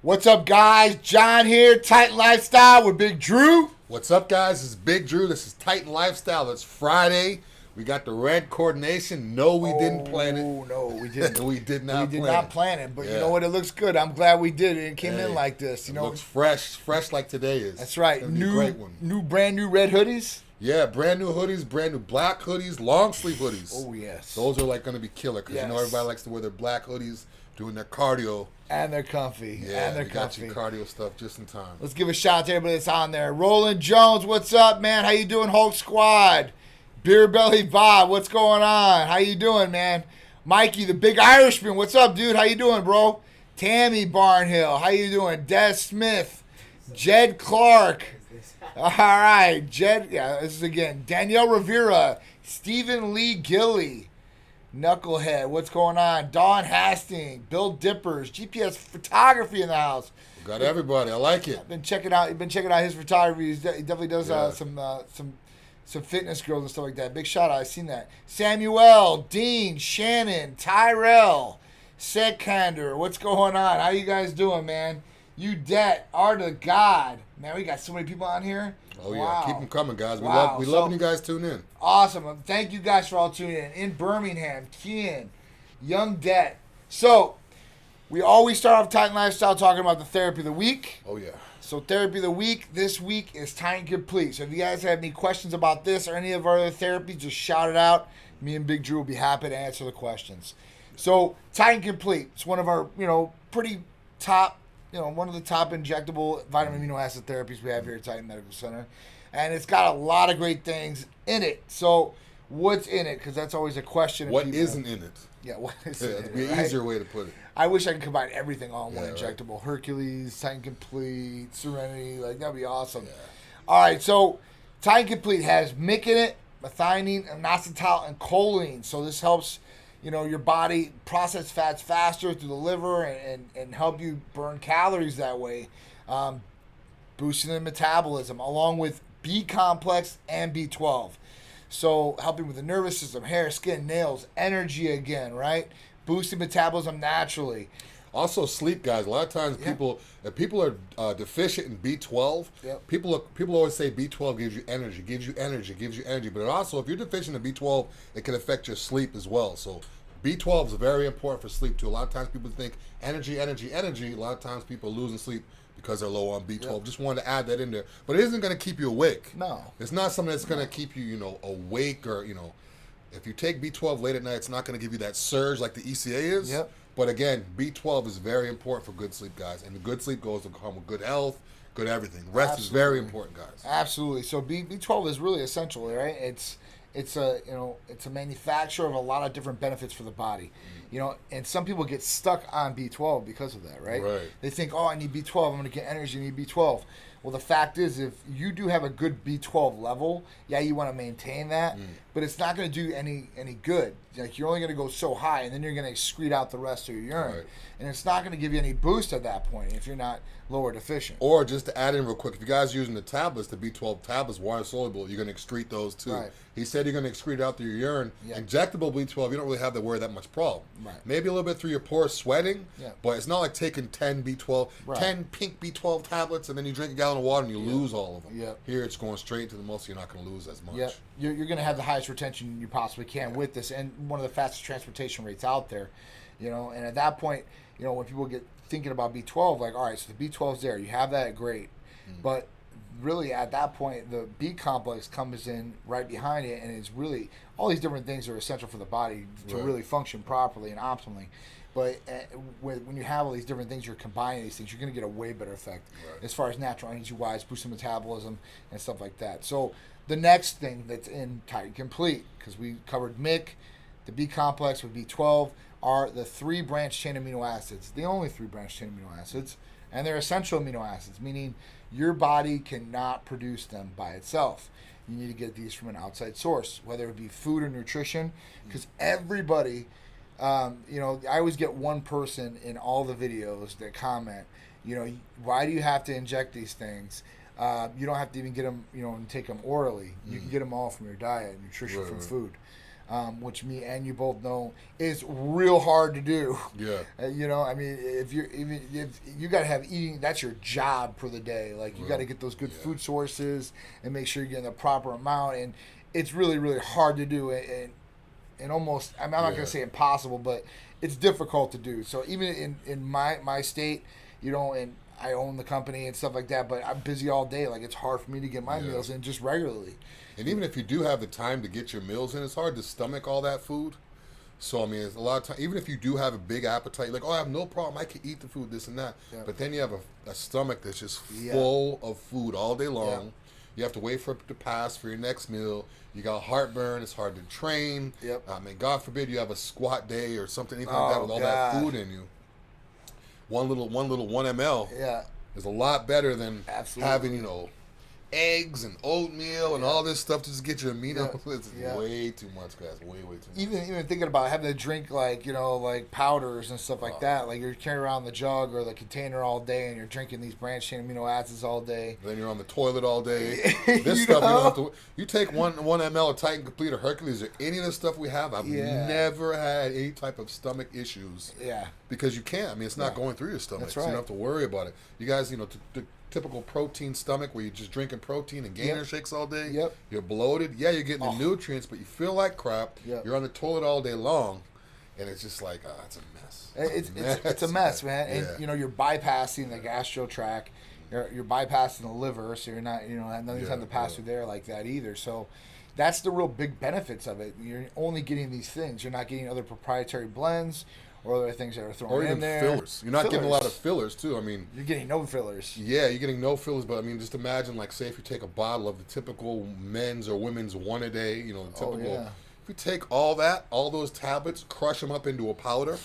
What's up, guys? John here, Titan Lifestyle with Big Drew. What's up, guys? This is Big Drew. This is Titan Lifestyle. It's Friday. We got the red coordination. No, we didn't plan it. No, we didn't. We did not plan it. But you know what? It looks good. I'm glad we did it. It came in like this. It looks fresh like today is. That's right. It's gonna be a great one. Brand new red hoodies. Yeah, brand new hoodies, brand new black hoodies, long sleeve hoodies. Oh yes. Those are like going to be killer because you know everybody likes to wear their black hoodies doing their cardio. And they're comfy. Yeah, and they're got comfy. your cardio stuff just in time. Let's give a shout out to everybody that's on there. Roland Jones, what's up, man? How you doing, Hulk Squad? Beer Belly Bob, what's going on? How you doing, man? Mikey, the Big Irishman, what's up, dude? How you doing, bro? Tammy Barnhill, how you doing? Des Smith, Jed Clark. All right, Jed. Yeah, this is again Danielle Rivera, Stephen Lee Gilly. Knucklehead, what's going on? Dawn Hastings, Bill Dippers, GPS Photography in the house. We got everybody. I like it. Been checking out his photography. He definitely does some fitness girls and stuff like that. Big shout out. I've seen that. Samuel, Dean, Shannon, Tyrell, Sekander. What's going on? How you guys doing, man? You det, Art of God. Man, we got so many people on here. Oh, yeah. Wow. Keep them coming, guys. We Wow. love when you guys tune in. Awesome. Thank you guys for all tuning in. In Birmingham, Kian, Young Det. So, we always start off Titan Lifestyle talking about the therapy of the week. Oh, yeah. So, therapy of the week this week is Titan Complete. So, if you guys have any questions about this or any of our other therapies, just shout it out. Me and Big Drew will be happy to answer the questions. So, Titan Complete. It's one of our, pretty top, one of the top injectable vitamin amino acid therapies we have here at Titan Medical Center. And it's got a lot of great things in it. So, what's in it? Because that's always a question. What isn't in it? Yeah, what is in it? That'd be an easier way to put it. I wish I could combine everything all in one injectable. Right. Hercules, Titan Complete, Serenity. That'd be awesome. Yeah. All right, so Titan Complete has MIC in it, methionine, inositol, and choline. So this helps your body process fats faster through the liver and help you burn calories that way, boosting the metabolism, along with B complex and B12. So helping with the nervous system, hair, skin, nails, energy again, right? Boosting metabolism naturally. Also sleep, guys. A lot of times if people are deficient in B12, people always say B12 gives you energy. But also, if you're deficient in B12, it can affect your sleep as well. So B12 is very important for sleep too. A lot of times people think energy. A lot of times people are losing sleep because they're low on B12. Yep. Just wanted to add that in there. But it isn't going to keep you awake. No. It's not something that's going to keep you, awake or, if you take B12 late at night, it's not going to give you that surge like the ECA is. Yep. But again, B12 is very important for good sleep, guys. And the good sleep goes to come with good health, good everything. Rest is very important, guys. Absolutely. So B12 is really essential, right? It's a manufacturer of a lot of different benefits for the body. And some people get stuck on B12 because of that, right? Right. They think, I need B12, I'm going to get energy, I need B12. Well, the fact is, if you do have a good B12 level, you want to maintain that, but it's not going to do any good. Like, you're only going to go so high, and then you're going to excrete out the rest of your urine. Right. And it's not going to give you any boost at that point if you're not lower deficient. Or just to add in real quick, if you guys are using the tablets, the B12 tablets, water soluble, you're going to excrete those too. Right. He said you're going to excrete out through your urine. Yeah. Injectable B12, you don't really have to worry that much problem. Right. Maybe a little bit through your pores sweating, but it's not like taking 10 B12, 10 pink B12 tablets, and then you drink a gallon of water and you lose all of them. Yep. Here it's going straight to the muscle. You're not going to lose as much. Yep. You're going to have the highest retention you possibly can with this, and one of the fastest transportation rates out there. And at that point, when people get thinking about B12, like, all right, so the B12's there, you have that, great. But really at that point, the B complex comes in right behind it, and it's really, all these different things are essential for the body to really function properly and optimally. But when you have all these different things, you're combining these things, you're going to get a way better effect as far as natural energy-wise, boosting metabolism and stuff like that. So the next thing that's in Titan Complete, because we covered MIC, the B complex with B12, are the 3 branched chain amino acids, the only 3 branched chain amino acids, and they're essential amino acids, meaning your body cannot produce them by itself. You need to get these from an outside source, whether it be food or nutrition, because everybody, I always get one person in all the videos that comment, why do you have to inject these things? You don't have to even get them, and take them orally. You can get them all from your diet, nutrition from food. which me and you both know is real hard to do. Yeah. You know, I mean, if you got to have eating, that's your job for the day. Like you got to get those good food sources and make sure you're getting the proper amount. And it's really, really hard to do. And almost, I'm not going to say impossible, but it's difficult to do. So even in my state, you know, and I own the company and stuff like that, but I'm busy all day. Like it's hard for me to get my meals in just regularly. And even if you do have the time to get your meals in, it's hard to stomach all that food. So, I mean, it's a lot of time. Even if you do have a big appetite, like, oh, I have no problem, I can eat the food, this and that. Yeah. But then you have a stomach that's just full of food all day long. Yeah. You have to wait for it to pass for your next meal. You got heartburn. It's hard to train. Yep. I mean, God forbid you have a squat day or something, anything like that with all that food in you. One little 1 ml is a lot better than having, you know, eggs and oatmeal and all this stuff to just get your amino. It's way too much, guys. Way too much. Even thinking about having to drink like, you know, like powders and stuff like that. Like you're carrying around the jug or the container all day and you're drinking these branched chain amino acids all day. Then you're on the toilet all day. This stuff you don't have to. You take one ml of Titan Complete or Hercules or any of the stuff we have. I've never had any type of stomach issues. Yeah. Because you can't. I mean, it's not going through your stomach. That's right. So you don't have to worry about it. You guys, you know, typical protein stomach where you're just drinking protein and gainer shakes all day. Yep. You're bloated. Yeah, you're getting the nutrients, but you feel like crap. Yep. You're on the toilet all day long, and it's just like, it's a mess. It's a mess, man. And, you know, you're bypassing the gastro tract. You're bypassing the liver, so you're not, you know, nothing's having to pass through there like that either. So that's the real big benefits of it. You're only getting these things. You're not getting other proprietary blends or other things that are thrown in there. Fillers. You're not getting a lot of fillers, too. I mean, you're getting no fillers. Yeah, you're getting no fillers, but I mean, just imagine, like, say if you take a bottle of the typical men's or women's one a day, you know, the typical. If you take all those tablets, crush them up into a powder,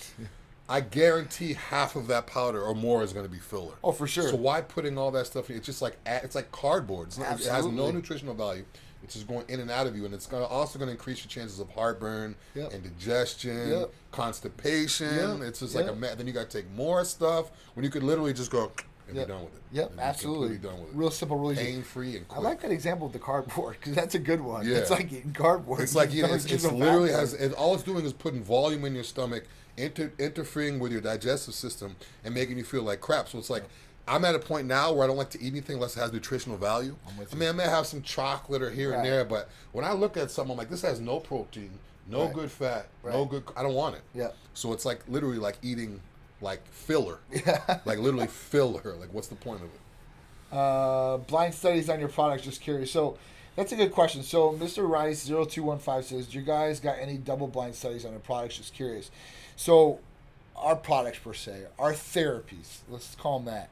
I guarantee half of that powder or more is going to be filler. Oh, for sure. So why putting all that stuff in? It's just like, it's like cardboard. It has no nutritional value. It's just going in and out of you, and it's also going to increase your chances of heartburn, indigestion, constipation. It's just like then you got to take more stuff when you could literally just go and be done with it. Yep, absolutely. Done with it. Real simple, really pain-free and quick. I like that example with the cardboard because that's a good one. Yeah. It's like eating cardboard. It's like it's literally all it's doing is putting volume in your stomach, interfering with your digestive system, and making you feel like crap. So it's like. I'm at a point now where I don't like to eat anything unless it has nutritional value. I mean, I may have some chocolate or here and there, but when I look at something, I'm like, this has no protein, no good fat, no good. I don't want it. Yeah. So it's like literally like eating like filler. Yeah. Like literally filler. Like, what's the point of it? Blind studies on your products. Just curious. So that's a good question. So Mr. Rice 0215 says, "Do you guys got any double blind studies on your products?" Just curious. So our products per se, our therapies. Let's call them that.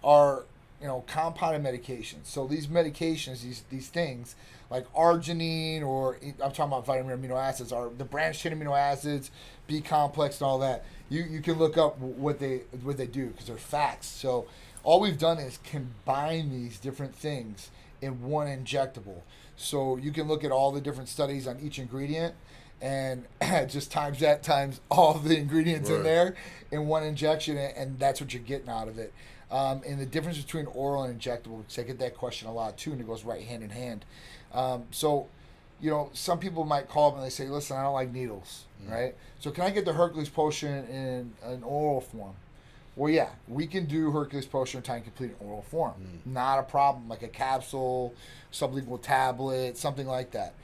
Are, you know, compounded medications. So these medications, these things like arginine, or I'm talking about vitamin amino acids, are the branched chain amino acids, B complex, and all that. You can look up what they do because they're facts. So all we've done is combine these different things in one injectable. So you can look at all the different studies on each ingredient and just times that times all the ingredients in there in one injection, and that's what you're getting out of it. And the difference between oral and injectable, because I get that question a lot too, and it goes right hand in hand. So, you know, some people might call up and they say, listen, I don't like needles, right? So can I get the Hercules potion in an oral form? Well, yeah, we can do Hercules potion Titan Complete in oral form. Not a problem, like a capsule, sublingual tablet, something like that.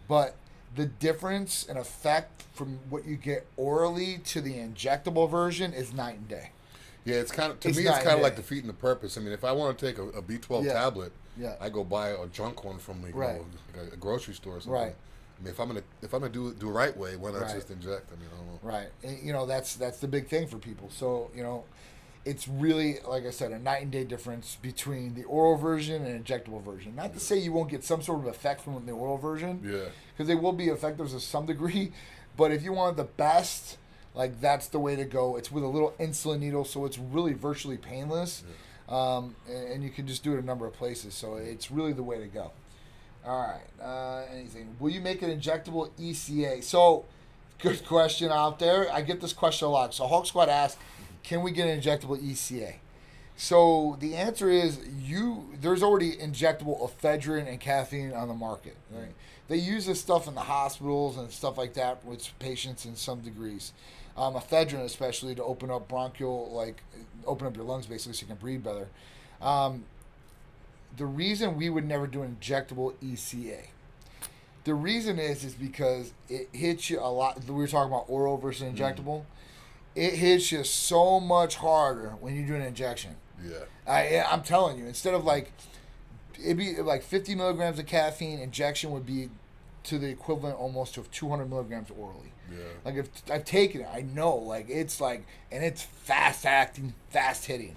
But the difference and effect from what you get orally to the injectable version is night and day. Yeah, it's kind of it's kind of like defeating the purpose. I mean, if I want to take a B12 tablet, I go buy a junk one from the a grocery store or something. Right. I mean, if I'm gonna do it the right way, why not just inject? I mean, I don't know. Right. And, you know, that's the big thing for people. So, you know, it's really, like I said, a night and day difference between the oral version and injectable version. Not to say you won't get some sort of effect from the oral version. Yeah. Because they will be effective to some degree, but if you want the best. Like, that's the way to go. It's with a little insulin needle, so it's really virtually painless. Yeah. And you can just do it a number of places. So it's really the way to go. All right. Anything. Will you make an injectable ECA? So, good question out there. I get this question a lot. So Hulk Squad asked, can we get an injectable ECA? So the answer is there's already injectable ephedrine and caffeine on the market. Right? They use this stuff in the hospitals and stuff like that with patients in some degrees. Ephedrine especially to open up open up your lungs basically so you can breathe better. The reason we would never do an injectable ECA. The reason is because it hits you a lot. We were talking about oral versus injectable. It hits you so much harder when you do an injection. Yeah. I'm telling you, instead of it'd be like 50 milligrams of caffeine, injection would be to the equivalent almost of 200 milligrams orally. Yeah. Like if I've taken it, I know and it's fast acting, fast hitting.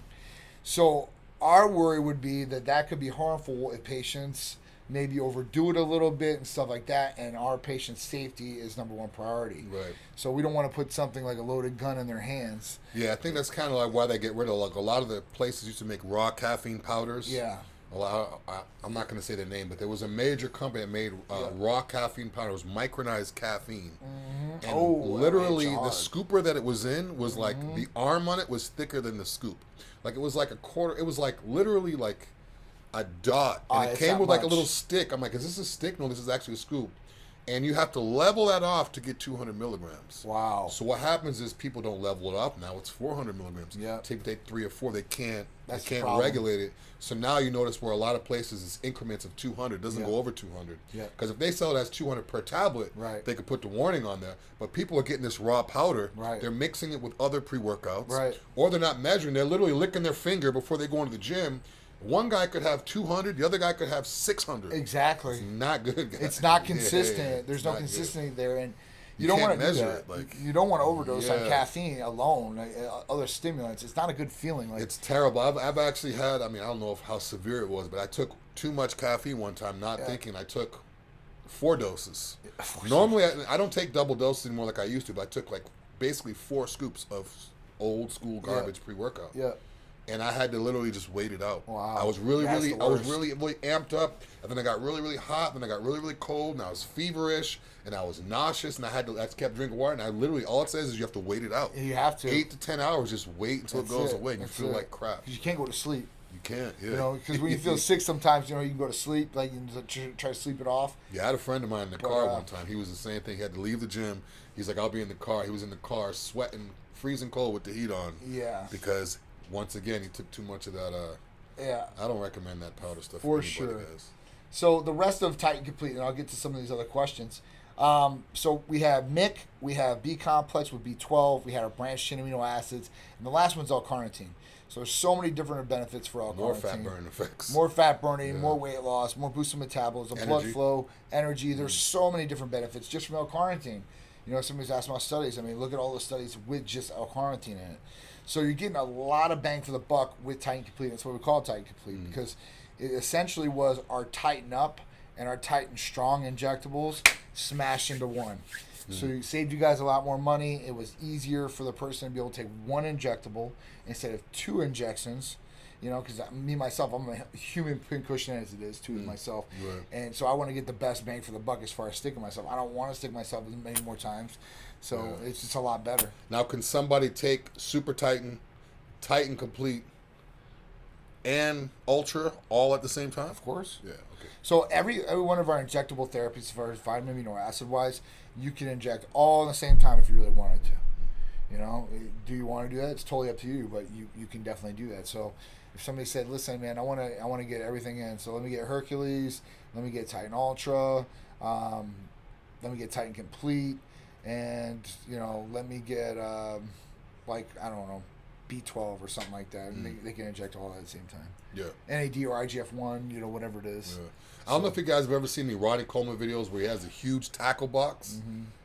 So our worry would be that could be harmful if patients maybe overdo it a little bit and stuff like that, and our patients' safety is number one priority. Right. So we don't want to put something like a loaded gun in their hands. Yeah, I think that's kind of like why they get rid of a lot of the places used to make raw caffeine powders. Yeah. I'm not going to say the name, but there was a major company that made raw caffeine powder. It was micronized caffeine. Mm-hmm. And literally, the scooper that it was in was like, the arm on it was thicker than the scoop. Like, it was like a quarter. It was like literally like a dot. And it came with like a little stick. I'm like, is this a stick? No, this is actually a scoop. And you have to level that off to get 200 milligrams. Wow. So what happens is people don't level it up. Now it's 400 milligrams. Yeah. Take 3 or 4. They can't problem. regulate it. So now you notice where a lot of places it's increments of 200. It doesn't go over 200. Yeah. Because if they sell it as 200 per tablet, they could put the warning on there. But people are getting this raw powder. Right. They're mixing it with other pre-workouts. Right. Or they're not measuring. They're literally licking their finger before they go into the gym. One guy could have 200, the other guy could have 600. Exactly. It's not good, guys. It's not consistent. Yeah, There's no consistency there, and You don't can't want to do measure that. it, like- You don't want to overdose on Yeah. caffeine alone, other stimulants. It's not a good feeling. It's terrible. I've actually had, I don't know how severe it was, but I took too much caffeine one time, not thinking. I took 4 doses. Normally, I don't take double doses anymore like I used to, but I took basically 4 scoops of old school garbage pre-workout. Yeah. And I had to literally just wait it out. Wow. I was really That's the worst. really amped up, and then I got really hot, then I got really cold, and I was feverish, and I was nauseous, and I kept drinking water, and I literally, all it says is you have to wait it out. You have to. 8 to 10 hours, just wait until it goes away, and you feel like crap. Because you can't go to sleep. You can't, yeah. You know, because when you feel sick sometimes, you can go to sleep, you can try to sleep it off. Yeah, I had a friend of mine in the car one time. He was the same thing. He had to leave the gym. He's like, I'll be in the car. He was in the car sweating, freezing cold with the heat on. Yeah. Because once again, he took too much of that. I don't recommend that powder stuff For anybody, sure. guys. So the rest of Tight and Complete, and I'll get to some of these other questions. So we have MIC, we have B complex with B12, we had our branched chain amino acids, and the last one's L-carnitine. So there's so many different benefits for L-carnitine. More fat burn effects. More fat burning, more weight loss, more boosted metabolism, blood flow, energy. There's so many different benefits just from L-carnitine. Somebody's asking about studies. Look at all the studies with just L-carnitine in it. So you're getting a lot of bang for the buck with Tight and Complete. That's what we call Tight and Complete because it essentially was our Tighten Up and our Tighten Strong injectables smashed into one. So it saved you guys a lot more money. It was easier for the person to be able to take one injectable instead of 2 injections. Because me, myself, I'm a human pincushion as it is, too, myself. Right. And so I want to get the best bang for the buck as far as sticking myself. I don't want to stick myself as many more times. So it's just a lot better. Now, can somebody take Super Titan, Titan Complete, and Ultra all at the same time? Of course. Yeah, okay. So every one of our injectable therapies, as far as vitamin amino acid wise, you can inject all at the same time if you really wanted to. Do you want to do that? It's totally up to you, but you can definitely do that. So if somebody said, "Listen, man, I want to get everything in. So let me get Hercules, let me get Titan Ultra, let me get Titan Complete, and let me get I don't know, B12 or something like that." And they can inject all at the same time. Yeah. NAD or IGF-1, whatever it is. Yeah. I don't know if you guys have ever seen the Ronnie Coleman videos where he has a huge tackle box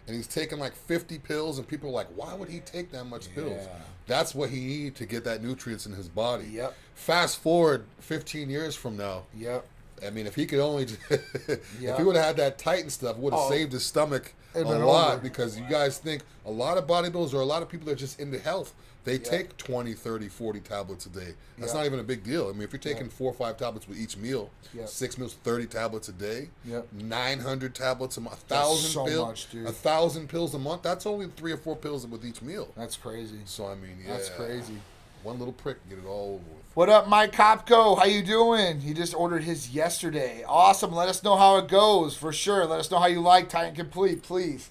and he's taking 50 pills, and people are like, why would he take that much pills? Yeah. That's what he needs to get that nutrients in his body. Yep. Fast forward 15 years from now. Yep. If he could only, if he would have had that Titan stuff, would have saved his stomach a lot. Over. Because you guys think a lot of bodybuilders or a lot of people that are just into health, they take 20, 30, 40 tablets a day. That's not even a big deal. If you're taking 4 or 5 tablets with each meal, 6 meals, 30 tablets a day, 900 tablets a month, 1,000 pills, much, dude. 1,000 pills a month. That's only 3 or 4 pills with each meal. That's crazy. So That's crazy. One little prick, get it all over with. What up, Mike Kopko? How you doing? He just ordered his yesterday. Awesome. Let us know how it goes for sure. Let us know how you like Tight and Complete, please.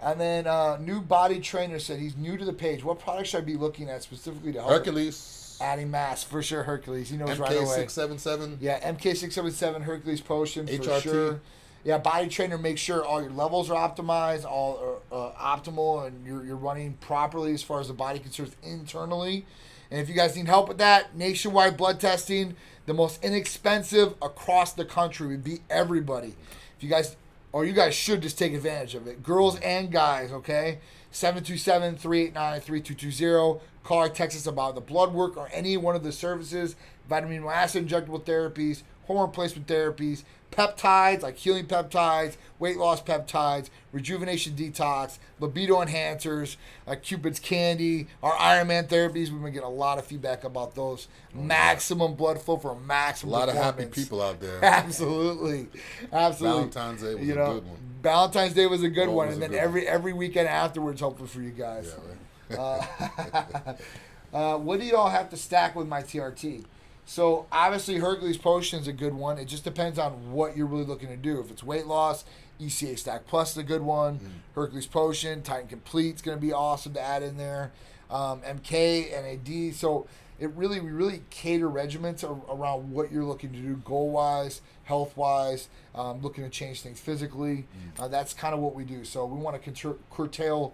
And then new body trainer said he's new to the page. What product should I be looking at specifically to help? Hercules. Adding mass for sure. Hercules. He knows right away. MK677. Yeah, MK677 Hercules potion for HRT. sure. Yeah, body trainer. Make sure all your levels are optimized, all are optimal, and you're running properly as far as the body concerns internally. And if you guys need help with that, nationwide blood testing, the most inexpensive across the country. We beat everybody. If you guys, or you guys should just take advantage of it. Girls and guys, okay? 727-389-3220. Call or text us about the blood work or any one of the services, vitamin amino acid injectable therapies, hormone replacement therapies, peptides like healing peptides, weight loss peptides, rejuvenation detox, libido enhancers, like Cupid's Candy, our Iron Man therapies. We've been getting a lot of feedback about those. Maximum blood flow for maximum A lot of happy performance. people out there. Absolutely. Valentine's Day was a good one. Valentine's Day was a good one, was and a then good every weekend afterwards, hopefully for you guys. Yeah, right. What do y'all have to stack with my TRT? So obviously Hercules Potion is a good one. It just depends on what you're really looking to do. If it's weight loss, ECA Stack Plus is a good one. Hercules Potion, Tight and Complete is going to be awesome to add in there. MK, NAD. So we really cater regimens around what you're looking to do goal-wise, health-wise, looking to change things physically. That's kind of what we do. So we want to curtail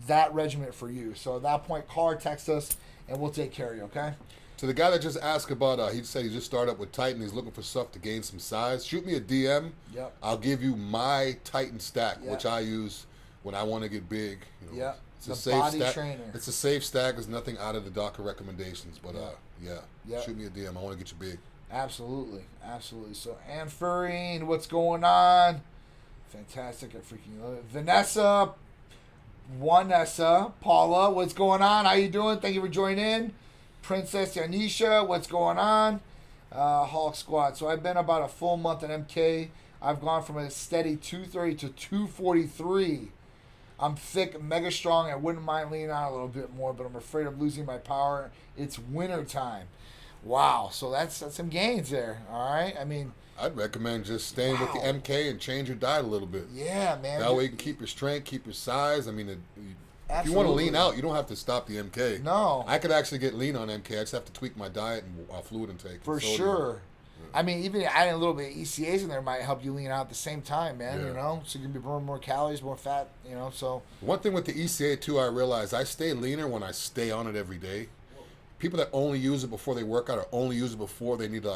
that regiment for you. So at that point, call or text us, and we'll take care of you, okay? To the guy that just asked about, he said he just started up with Titan. He's looking for stuff to gain some size. Shoot me a DM. Yep. I'll give you my Titan stack, which I use when I want to get big. You know, Yep. It's The a safe body stack. trainer. It's a safe stack. There's nothing out of the doctor recommendations. But Yep. shoot me a DM. I want to get you big. Absolutely. So, Ann Furring, what's going on? Fantastic. I freaking love it. Vanessa, Paula, what's going on? How you doing? Thank you for joining in. Princess Yanisha, what's going on? Hulk Squad. So I've been about a full month at MK. I've gone from a steady 230 to 243. I'm thick, mega strong. I wouldn't mind leaning out a little bit more, but I'm afraid of losing my power. It's winter time. Wow. So that's some gains there. All right. I mean, I'd recommend just staying with the MK and change your diet a little bit. yeah, man. That way you can keep your strength, keep your size. I mean, if you want to Absolutely. lean out, you don't have to stop the MK. No. I could actually get lean on MK. I just have to tweak my diet and fluid intake. For sodium. sure. I mean, even adding a little bit of ECAs in there might help you lean out at the same time, man, Yeah. you know? So you can be burning more calories, more fat, you know, so. One thing with the ECA, too, I realize I stay leaner when I stay on it every day. People that only use it before they work out or only use it before they need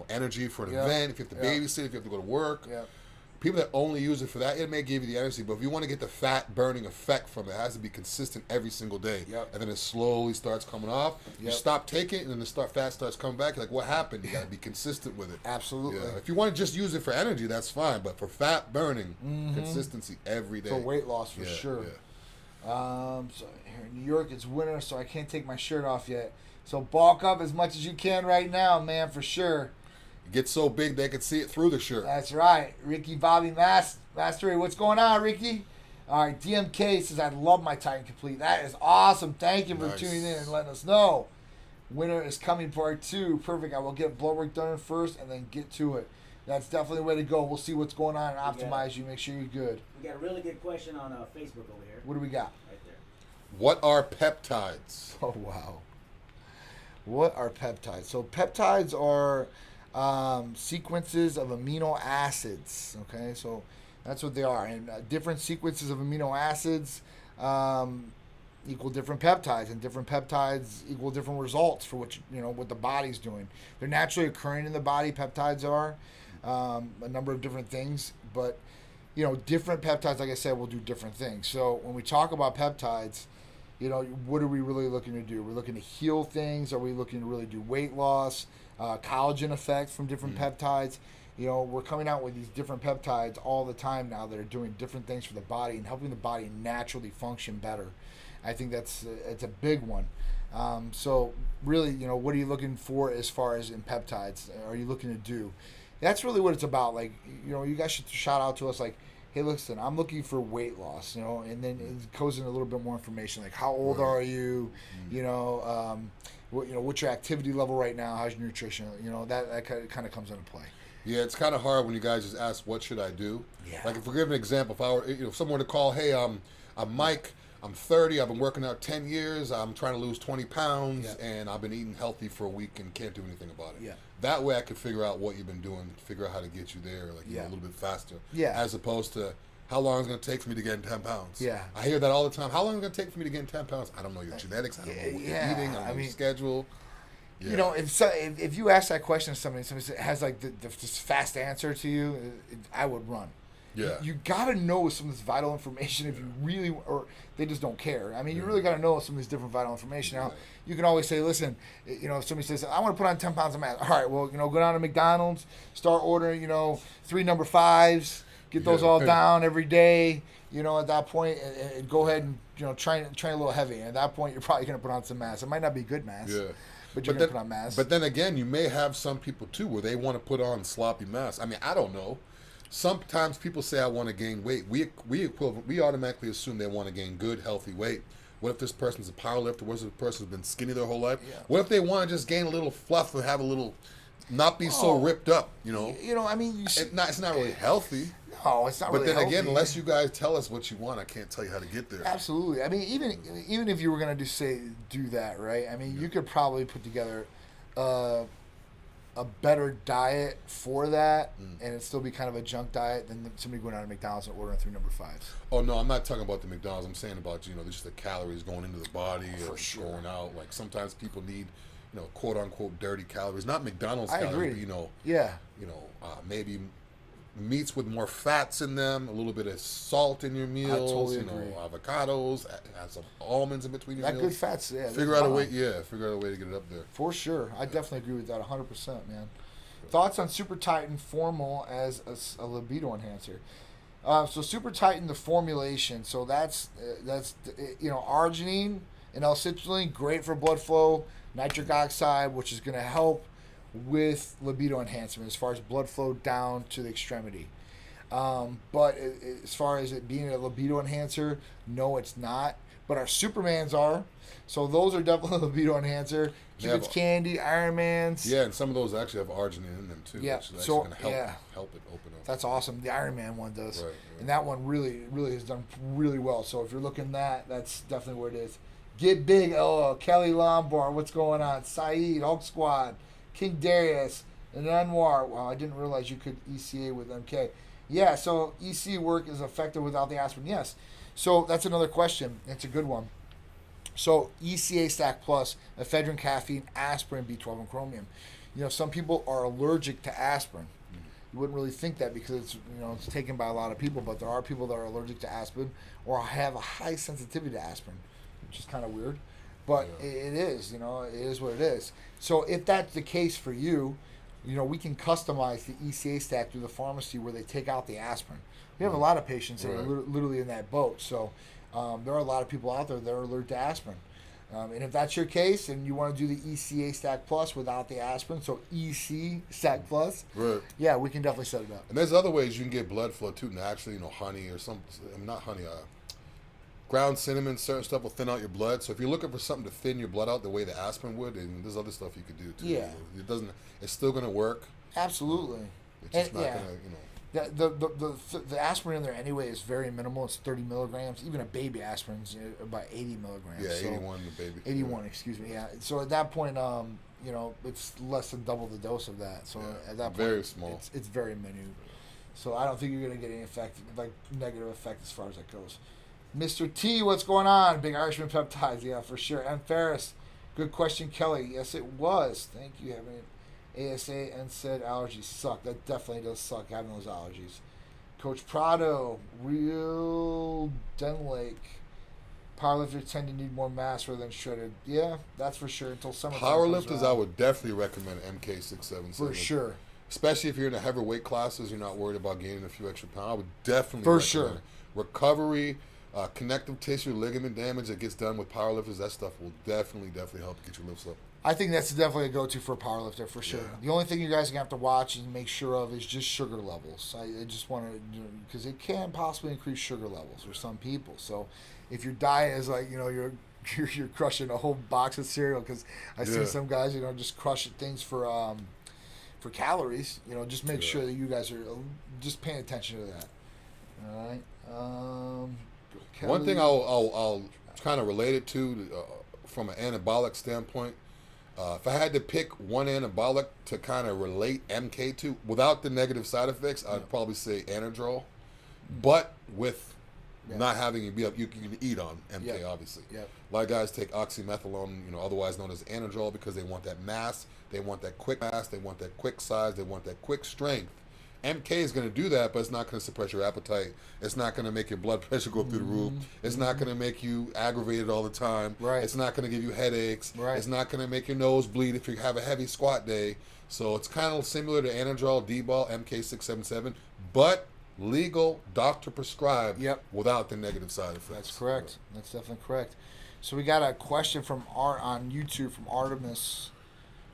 energy for an event, if you have to babysit, if you have to go to work. Yeah. People that only use it for that, it may give you the energy, but if you want to get the fat burning effect from it, it has to be consistent every single day. Yep. And then it slowly starts coming off. You Yep. stop taking it, and then the fat starts coming back. You're like, what happened? You got to be consistent with it. Absolutely. Yeah. If you want to just use it for energy, that's fine. But for fat burning, consistency every day. For weight loss, for Yeah, sure. yeah. So here in New York, it's winter, so I can't take my shirt off yet. So bulk up as much as you can right now, man, for sure. Get so big they can see it through the shirt. That's right. Ricky Bobby Mastery, what's going on, Ricky? All right, DMK says, I love my Titan Complete. That is awesome. Thank you for Nice. tuning in and letting us know. Winter is coming part 2. Perfect. I will get blood work done first and then get to it. That's definitely the way to go. We'll see what's going on and optimize you. Make sure you're good. We got a really good question on Facebook over here. What do we got? Right there. What are peptides? Oh, wow. What are peptides? So peptides are sequences of amino acids. Okay, so that's what they are. And different sequences of amino acids equal different peptides, and different peptides equal different results for what the body's doing. They're naturally occurring in the body. Peptides are a number of different things, but different peptides, like I said, will do different things. So when we talk about peptides, what are we really looking to do? We're looking to heal things. Are we looking to really do weight loss, collagen effects from different peptides? We're coming out with these different peptides all the time now that are doing different things for the body and helping the body naturally function better. I think it's a big one. So really, what are you looking for as far as in peptides? Are you looking to do? That's really what it's about. Like, you guys should shout out to us like, hey, listen, I'm looking for weight loss, you know, and then it goes into a little bit more information, like how old are you, you know, what's your activity level right now, how's your nutrition, you know, that kind of comes into play. Yeah, it's kind of hard when you guys just ask, what should I do? Yeah. Like, if we give an example, if I were, if someone were to call, hey, I'm Mike, I'm 30, I've been working out 10 years, I'm trying to lose 20 pounds, and I've been eating healthy for a week and can't do anything about it. Yeah. That way I could figure out what you've been doing, figure out how to get you there, like, you know, a little bit faster. Yeah. As opposed to, how long is it going to take for me to get 10 pounds? Yeah. I hear that all the time. How long is it going to take for me to get 10 pounds? I don't know your genetics. I don't know what you're eating. I don't know your schedule. Yeah. You know, if you ask that question to somebody has like this fast answer to you, I would run. Yeah. You got to know some of this vital information if you really, or they just don't care. I mean, you really got to know some of this different vital information. Now, you can always say, listen, you know, if somebody says, I want to put on 10 pounds of mass. All right, well, you know, go down to McDonald's, start ordering, you know, 3 number 5s, get those all down every day, you know, at that point, and go ahead and, you know, train a little heavy. And at that point, you're probably going to put on some mass. It might not be good mass. Yeah. But you're going to put on mass. But then again, you may have some people, too, where they want to put on sloppy mass. I mean, I don't know. Sometimes people say, I want to gain weight. We automatically assume they want to gain good, healthy weight. What if this person's a powerlifter? What if this person's been skinny their whole life? Yeah. What if they want to just gain a little fluff and have a little, not be so ripped up, you know? You know, I mean... It's not really healthy. No, it's not really healthy. But then again, unless you guys tell us what you want, I can't tell you how to get there. Absolutely. I mean, even if you were going to do that, right? I mean, you could probably put together a better diet for that, and it'd still be kind of a junk diet than somebody going out to McDonald's and ordering 3 number 5s. Oh no, I'm not talking about the McDonald's. I'm saying about, you know, just the calories going into the body or going out. Like sometimes people need, you know, quote unquote dirty calories, not McDonald's calories. Agree. But, you know, yeah, you know, maybe meats with more fats in them, a little bit of salt in your meals. I totally agree. Know, avocados, add some almonds in between your meals. Good fats. Yeah, figure out a way to get it up there. For sure, I definitely agree with that 100%, man. Thoughts on Super Titan Formal as a libido enhancer? So Super Titan, the formulation. So that's you know, arginine and L-citrulline, great for blood flow. Nitric oxide, which is going to help with libido enhancement as far as blood flow down to the extremity. But as far as it being a libido enhancer, no, it's not. But our Supermans are. So those are definitely a libido enhancer. Cupid's Candy, Iron Man's. Yeah, and some of those actually have arginine in them too. Yeah, which is actually going to help it open up. That's awesome. The Iron Man one does. Right. And that one really has done really well. So if you're looking at that, that's definitely where it is. Get Big, Kelly Lombard, what's going on? Saeed, Hulk Squad, King Darius, and Anwar. Wow, I didn't realize you could ECA with MK. Yeah, so EC work is effective without the aspirin. Yes. So that's another question. It's a good one. So ECA Stack Plus, ephedrine, caffeine, aspirin, B12, and chromium. You know, some people are allergic to aspirin. You wouldn't really think that because it's, you know, it's taken by a lot of people, but there are people that are allergic to aspirin or have a high sensitivity to aspirin, which is kind of weird. But it is, you know, it is what it is. So if that's the case for you, you know, we can customize the ECA stack through the pharmacy where they take out the aspirin. We have a lot of patients that are literally in that boat. So there are a lot of people out there that are allergic to aspirin. And if that's your case and you want to do the ECA Stack Plus without the aspirin, so EC Stack Plus, yeah, we can definitely set it up. And there's other ways you can get blood flow too, naturally, you know, honey or not honey, ground cinnamon, certain stuff will thin out your blood. So if you're looking for something to thin your blood out the way the aspirin would, and there's other stuff you could do too. Yeah. It's still going to work. Absolutely. It's just not going to, you know. The aspirin in there anyway is very minimal. It's 30 milligrams. Even a baby aspirin's about 80 milligrams. Yeah, 81 the baby. 81, excuse me. Yeah. So at that point, you know, it's less than double the dose of that. So at that point, very small. It's very minute. So I don't think you're going to get any effect, like negative effect as far as that goes. Mr. T, what's going on? Big Irishman Peptides, yeah, for sure. And Ferris, good question, Kelly. Yes, it was. Thank you. Having ASA and said allergies suck. That definitely does suck, having those allergies. Coach Prado, Real Denlake. Powerlifters tend to need more mass rather than shredded. Yeah, that's for sure. Until summer. Powerlifters, I would definitely recommend MK677. For sure. Especially if you're in the heavier weight classes, you're not worried about gaining a few extra pounds. I would definitely for recommend sure. it. Recovery, connective tissue, ligament damage that gets done with powerlifters, that stuff will definitely help get your lifts up. I think that's definitely a go-to for a powerlifter for sure. Yeah. The only thing you guys are gonna have to watch and make sure of is just sugar levels. I just want to, because it can possibly increase sugar levels for some people. So if your diet is like, you're crushing a whole box of cereal, because I see some guys, just crushing things for calories. Just make sure that you guys are just paying attention to that. All right. One thing I'll kind of relate it to from an anabolic standpoint. If I had to pick one anabolic to kind of relate MK to without the negative side effects, I'd probably say Anadrol, but with not having it be up, you can eat on MK, obviously. Yep. A lot of guys take oxymethylone, otherwise known as Anadrol, because they want that mass, they want that quick mass, they want that quick size, they want that quick strength. MK is going to do that, but it's not going to suppress your appetite. It's not going to make your blood pressure go through the roof. It's not going to make you aggravated all the time. Right. It's not going to give you headaches. Right. It's not going to make your nose bleed if you have a heavy squat day. So it's kind of similar to Anadrol, D-ball, MK677, but legal, doctor prescribed, without the negative side effects. That's correct. That's definitely correct. So we got a question from Art on YouTube from Artemis,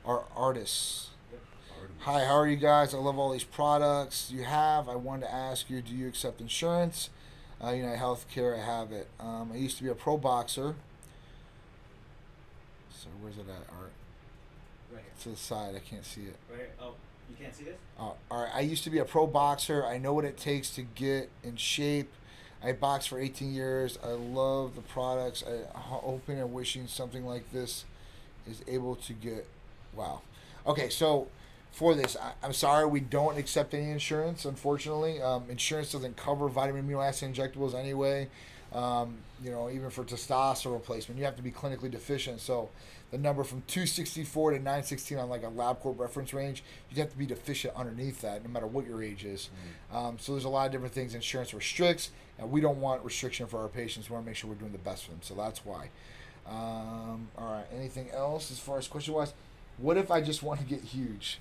our artists. Hi, how are you guys? I love all these products you have. I wanted to ask you, do you accept insurance? United Healthcare, I have it. I used to be a pro boxer. So where's it at, Art? Right here. To the side, I can't see it. Right here. Oh, you can't see this? All right. I used to be a pro boxer. I know what it takes to get in shape. I boxed for 18 years. I love the products. I hoping and wishing something like this is able to get. Wow. Okay, so for this, I'm sorry, we don't accept any insurance, unfortunately. Insurance doesn't cover vitamin amino acid injectables anyway. Even for testosterone replacement, you have to be clinically deficient. So the number from 264 to 916 on like a LabCorp reference range, you'd have to be deficient underneath that, no matter what your age is. So there's a lot of different things insurance restricts, and we don't want restriction for our patients. We want to make sure we're doing the best for them. So that's why. All right. Anything else as far as question-wise? What if I just want to get huge?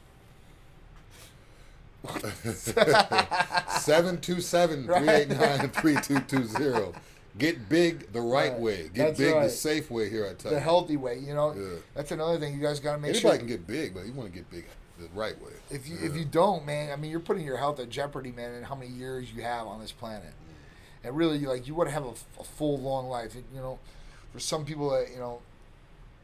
727-389-3220. Get big the right way. Get big the safe way here, I tell you. The healthy way, That's another thing. You guys got to make sure. Anybody can get big, but you want to get big the right way. If you don't, man, I mean, you're putting your health at jeopardy, man, and how many years you have on this planet. And really, you want to have a full, long life. For some people that,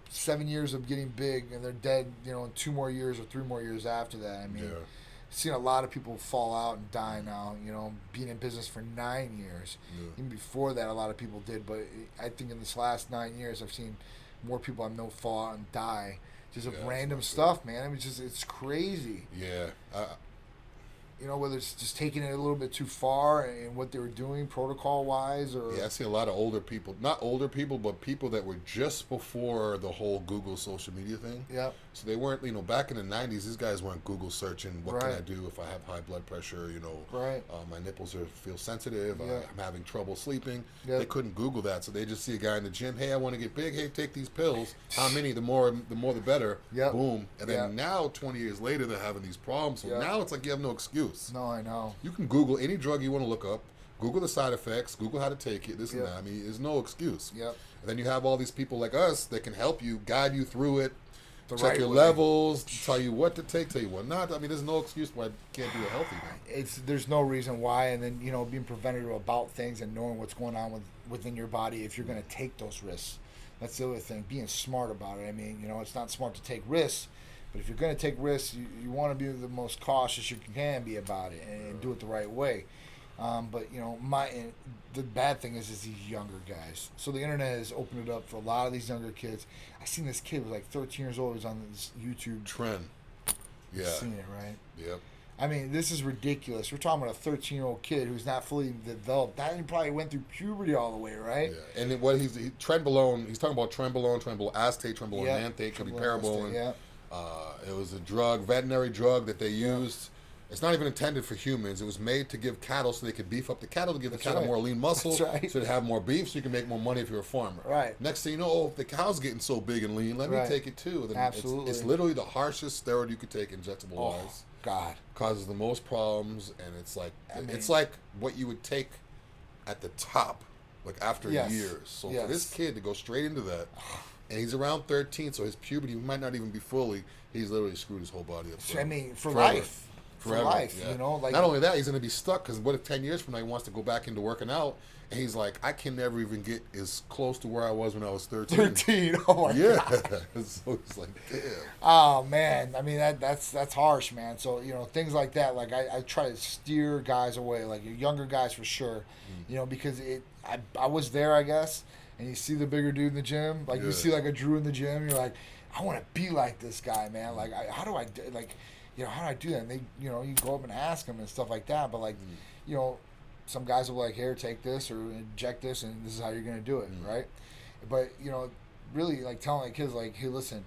7 years of getting big and they're dead, in 2 more years or 3 more years after that. I mean, I've seen a lot of people fall out and die now, being in business for 9 years. Even before that, a lot of people did. But I think in this last 9 years, I've seen more people I know fall out and die just of random stuff, man. I mean, it's crazy. Yeah. Whether it's just taking it a little bit too far and what they were doing protocol-wise, or I see a lot of older people, not older people, but people that were just before the whole Google social media thing. Yeah. So they weren't, back in the 90s, these guys weren't Google searching, what can I do if I have high blood pressure, my nipples feel sensitive, I'm having trouble sleeping. They couldn't Google that, so they just see a guy in the gym, hey, I want to get big, hey, take these pills. How many? The more the better. Boom. And then now, 20 years later, they're having these problems. So now it's like you have no excuse. No, I know. You can Google any drug you want to look up, Google the side effects, Google how to take it, this and that. I mean, there's no excuse. And then you have all these people like us that can help you, guide you through it, check your levels, tell you what to take, tell you what not. I mean, there's no excuse why you can't do it healthy now. There's no reason why, and then being preventative about things and knowing what's going on within your body if you're going to take those risks. That's the other thing, being smart about it. I mean, it's not smart to take risks. But if you're going to take risks, you want to be the most cautious you can be about it and do it the right way. But the bad thing is these younger guys. So the internet has opened it up for a lot of these younger kids. I seen this kid was like 13 years old. He was on this YouTube trend. Yeah, seen it, right? Yep. I mean, this is ridiculous. We're talking about a 13-year-old kid who's not fully developed. That he probably went through puberty all the way, right? Yeah. And what trenbolone. He's talking about trenbolone acetate, trenbolone nanthate, could be parabolin. It was a veterinary drug that they used. It's not even intended for humans. It was made to give cattle so they could beef up the cattle, to give the cattle more lean muscle, so they have more beef, so you can make more money if you're a farmer. Right. Next thing you know, if the cow's getting so big and lean, let me take it too. Then Absolutely. It's literally the harshest steroid you could take, injectable-wise. Oh, God. Causes the most problems, and it's like what you would take at the top, like after years. So for this kid to go straight into that, and he's around 13, so his puberty might not even be fully. He's literally screwed his whole body up. I mean, for Forever. life. Forever, For life, yeah. you know? Like, not only that, he's going to be stuck because what if 10 years from now he wants to go back into working out, and he's like, I can never even get as close to where I was when I was 13. 13, oh my Yeah. God. So it's like, damn. Oh man, I mean that's harsh, man. So things like that, like I try to steer guys away, like your younger guys for sure, because I was there, I guess, and you see the bigger dude in the gym, like you see like a Drew in the gym, you're like, I want to be like this guy, man. Like how do I do that? And they, you go up and ask them and stuff like that, but like, some guys will be like, here, take this or inject this, and this is how you're gonna do it, right? But really like telling like kids like, hey, listen.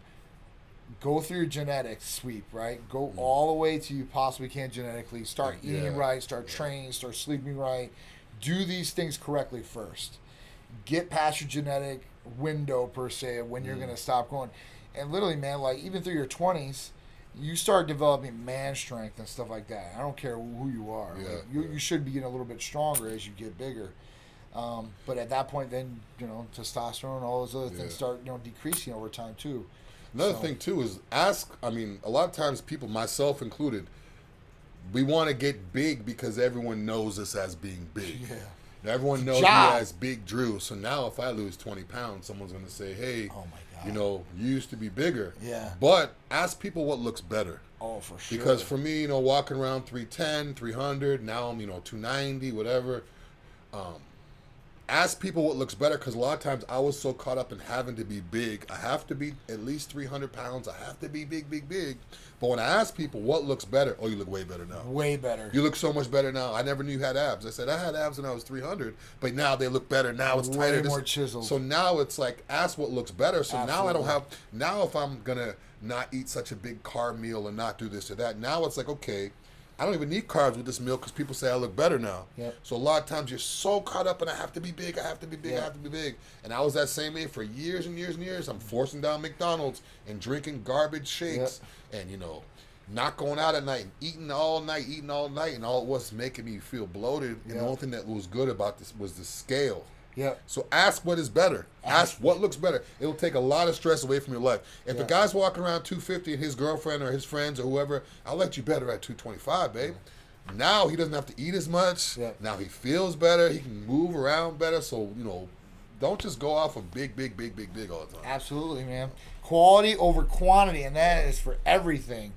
Go through your genetics sweep, right? Go all the way to you possibly can genetically. Start eating right, start training, start sleeping right. Do these things correctly first. Get past your genetic window, per se, of when you're going to stop going. And literally, man, like even through your 20s, you start developing man strength and stuff like that. I don't care who you are. Yeah, like, you should be getting a little bit stronger as you get bigger. But at that point, then, testosterone, all those other things start, decreasing over time, too. Another thing, too, is a lot of times people, myself included, we want to get big because everyone knows us as being big. Yeah. Everyone knows me as Big Drew. So now if I lose 20 pounds, someone's going to say, hey, oh my God. You used to be bigger. Yeah. But ask people what looks better. Oh, for sure. Because for me, walking around 310, 300, now I'm, 290, whatever. Ask people what looks better, because a lot of times I was so caught up in having to be big. I have to be at least 300 pounds. I have to be big, big, big. But when I ask people what looks better, oh, you look way better now. Way better. You look so much better now. I never knew you had abs. I said, I had abs when I was 300, but now they look better. Now it's tighter. Way more chiseled. So now it's like, ask what looks better. So now I don't Absolutely. now if I'm going to not eat such a big carb meal and not do this or that, now it's like, okay, I don't even need carbs with this meal because people say I look better now. Yep. So a lot of times you're so caught up in I have to be big, I have to be big, I have to be big. And I was that same way for years and years and years. I'm forcing down McDonald's and drinking garbage shakes and, not going out at night and eating all night. And all it was making me feel bloated. And the only thing that was good about this was the scale. Yeah. So ask what is better. Ask what looks better. It'll take a lot of stress away from your life. If a guy's walking around 250 and his girlfriend or his friends or whoever, I'll let you better at 225, babe. Now he doesn't have to eat as much. Yeah. Now he feels better. He can move around better. So, don't just go off of big all the time. Absolutely, man. Quality over quantity, and that is for everything.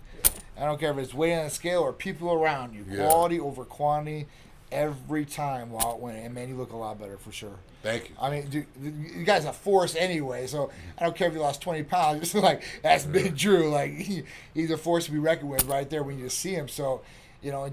I don't care if it's weight on the scale or people around you. Yeah. Quality over quantity every time while winning. And, man, you look a lot better for sure. Thank you. I mean, dude, you guys are force anyway, so I don't care if you lost 20 pounds. It's like, that's Big Drew. Like, he's a force to be reckoned with right there when you see him. So,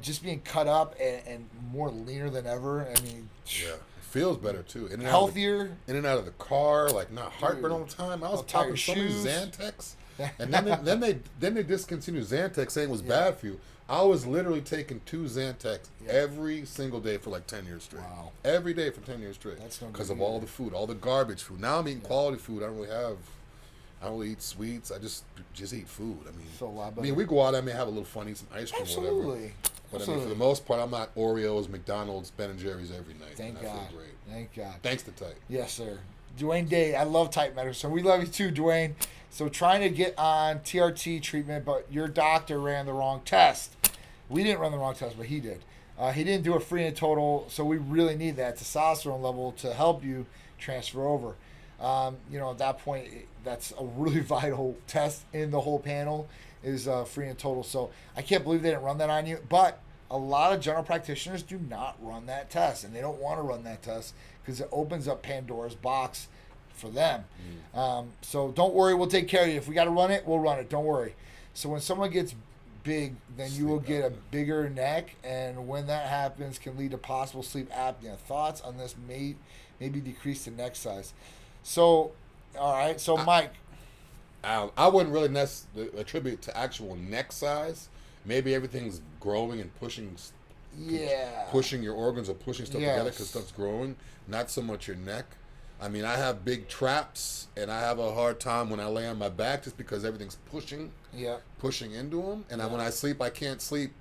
just being cut up and more leaner than ever. I mean, Yeah. It feels better, too. Healthier. In and out of the car, like not heartburn all the time. I was popping so many Xanax. And then they discontinued Xanax, saying it was bad for you. I was literally taking 2 Xanax every single day for like 10 years straight. Wow. Every day for 10 years straight. That's no good because of either. all the food, all the garbage food. Now I'm eating quality food. I don't really eat sweets. I just eat food. I mean, So a lot I mean, better. we go out. I may have a little fun, eat some ice cream, or whatever. Absolutely. But I mean, for the most part, I'm not Oreos, McDonald's, Ben and Jerry's every night. Thank and I God. feel great. Thank God. Thanks to Tight. Yes, sir. Dwayne Day, I love Type Medicine. We love you too, Dwayne. So trying to get on TRT treatment, but your doctor ran the wrong test. We didn't run the wrong test, but he did. He didn't do a free and total, so we really need that testosterone level to help you transfer over. At that point, that's a really vital test in the whole panel is free and total. So I can't believe they didn't run that on you, but a lot of general practitioners do not run that test, and they don't want to run that test because it opens up Pandora's box for them. So don't worry, we'll take care of you. If we got to run it, we'll run it. Don't worry. So when someone gets big, then you will get a bigger neck, and when that happens, can lead to possible sleep apnea. Thoughts on this maybe decrease the neck size. So, all right. So Mike, I wouldn't really attribute to actual neck size. Maybe everything's growing and pushing your organs or pushing stuff together because stuff's growing. Not so much your neck. I mean, I have big traps, and I have a hard time when I lay on my back just because everything's pushing into them. And when I sleep, I can't sleep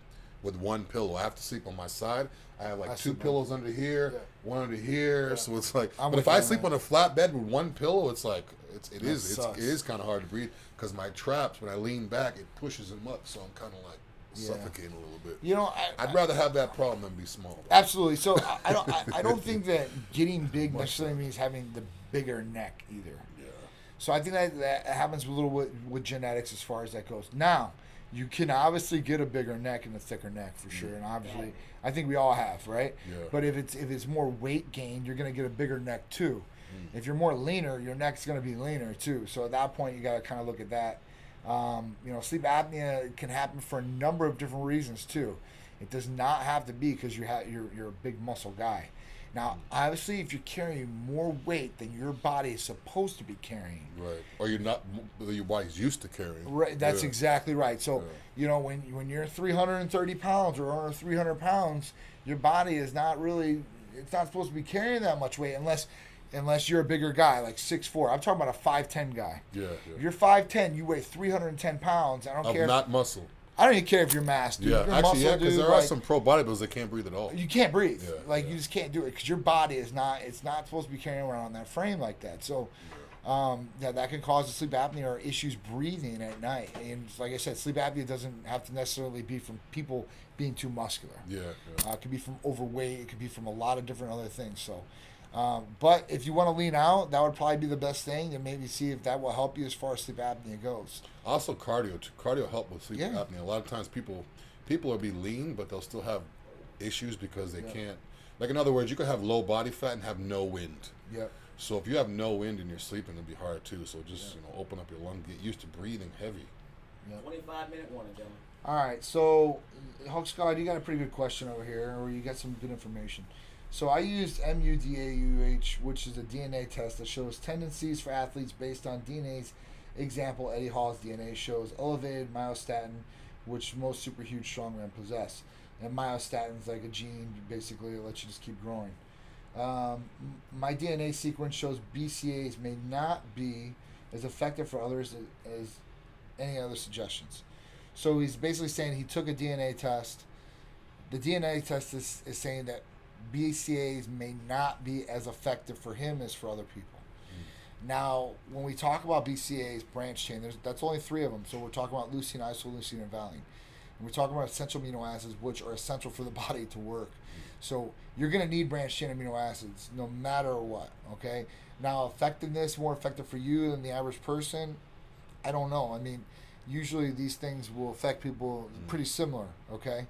with one pillow. I have to sleep on my side. I have like I two sleep on- pillows under here, Yeah. one under here. Yeah. So it's like, I'm but with if I you, sleep man. on a flat bed with one pillow, it's like it sucks. is kind of hard to breathe because my traps, when I lean back, it pushes them up, so I'm kind of like suffocating a little bit. You know, I'd rather have that problem than be small. absolutely. So I don't think that getting big necessarily means having the bigger neck either. Yeah. So I think that happens a little with genetics as far as that goes. Now, you can obviously get a bigger neck and a thicker neck for sure, and obviously, I think we all have, right? Yeah. But if it's more weight gain, you're going to get a bigger neck too. If you're more leaner, your neck's going to be leaner too. So at that point, you got to kind of look at that. You know, sleep apnea can happen for a number of different reasons too. It does not have to be because you're a big muscle guy. Now, obviously, if you're carrying more weight than your body is supposed to be carrying, Right. Or you're not, your body's used to carrying. right? That's Yeah. exactly right. So, you know, when you're 330 pounds or under 300 pounds, your body is not really, it's not supposed to be carrying that much weight unless you're a bigger guy, like 6'4". I'm talking about a 5'10" guy. Yeah. If you're 5'10", you weigh 310 pounds. I don't care. Not muscle. I don't even care if you're mass, dude. Yeah, If you're actually, muscle, because dude, there are like, some pro bodybuilders that can't breathe at all. you can't breathe. Yeah, Like you just can't do it because your body is not. It's not supposed to be carrying around that frame like that. So, that can cause sleep apnea or issues breathing at night. And like I said, sleep apnea doesn't have to necessarily be from people being too muscular. Yeah. It could be from overweight. It could be from a lot of different other things. So, but if you want to lean out, that would probably be the best thing, and maybe see if that will help you as far as sleep apnea goes. Also, cardio. Cardio help with sleep Yeah. apnea. A lot of times, people will be lean, but they'll still have issues because they can't. Like in other words, you could have low body fat and have no wind. Yep. So if you have no wind and you're sleeping, it'll be hard too. So just open up your lung, get used to breathing heavy. 25-minute warning, gentlemen. All right, so Hulk Scott, you got a pretty good question over here, or you got some good information. So I used MUDAUH, which is a DNA test that shows tendencies for athletes based on DNA's example. Eddie Hall's DNA shows elevated myostatin, which most superhuge strongmen possess. And myostatin is like a gene, basically, that lets you just keep growing. My DNA sequence shows BCAs may not be as effective for others as any other suggestions. So he's basically saying he took a DNA test. The DNA test is saying that BCAs may not be as effective for him as for other people. Now, when we talk about BCAs, branch chain, that's only 3 of them. So we're talking about leucine, isoleucine, and valine. And we're talking about essential amino acids, which are essential for the body to work. So you're going to need branch chain amino acids no matter what, okay? Now, effectiveness, more effective for you than the average person, I don't know. I mean, usually these things will affect people pretty similar, okay?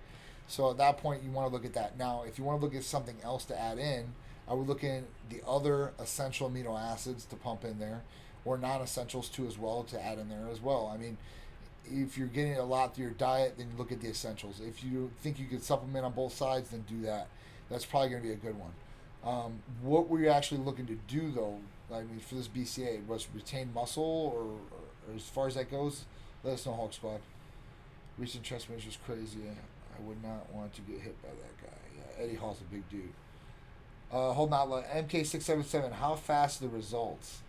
So at that point, you want to look at that. Now, if you want to look at something else to add in, I would look in the other essential amino acids to pump in there, or non-essentials too as well to add in there as well. I mean, if you're getting a lot through your diet, then look at the essentials. If you think you could supplement on both sides, then do that. That's probably going to be a good one. What were you actually looking to do, though? I mean, for this BCA, was retain muscle, or as far as that goes, let us know, Hulk Squad. Recent transformation was crazy. I would not want to get hit by that guy. Yeah, Eddie Hall's a big dude. Hold on, MK677. How fast are the results?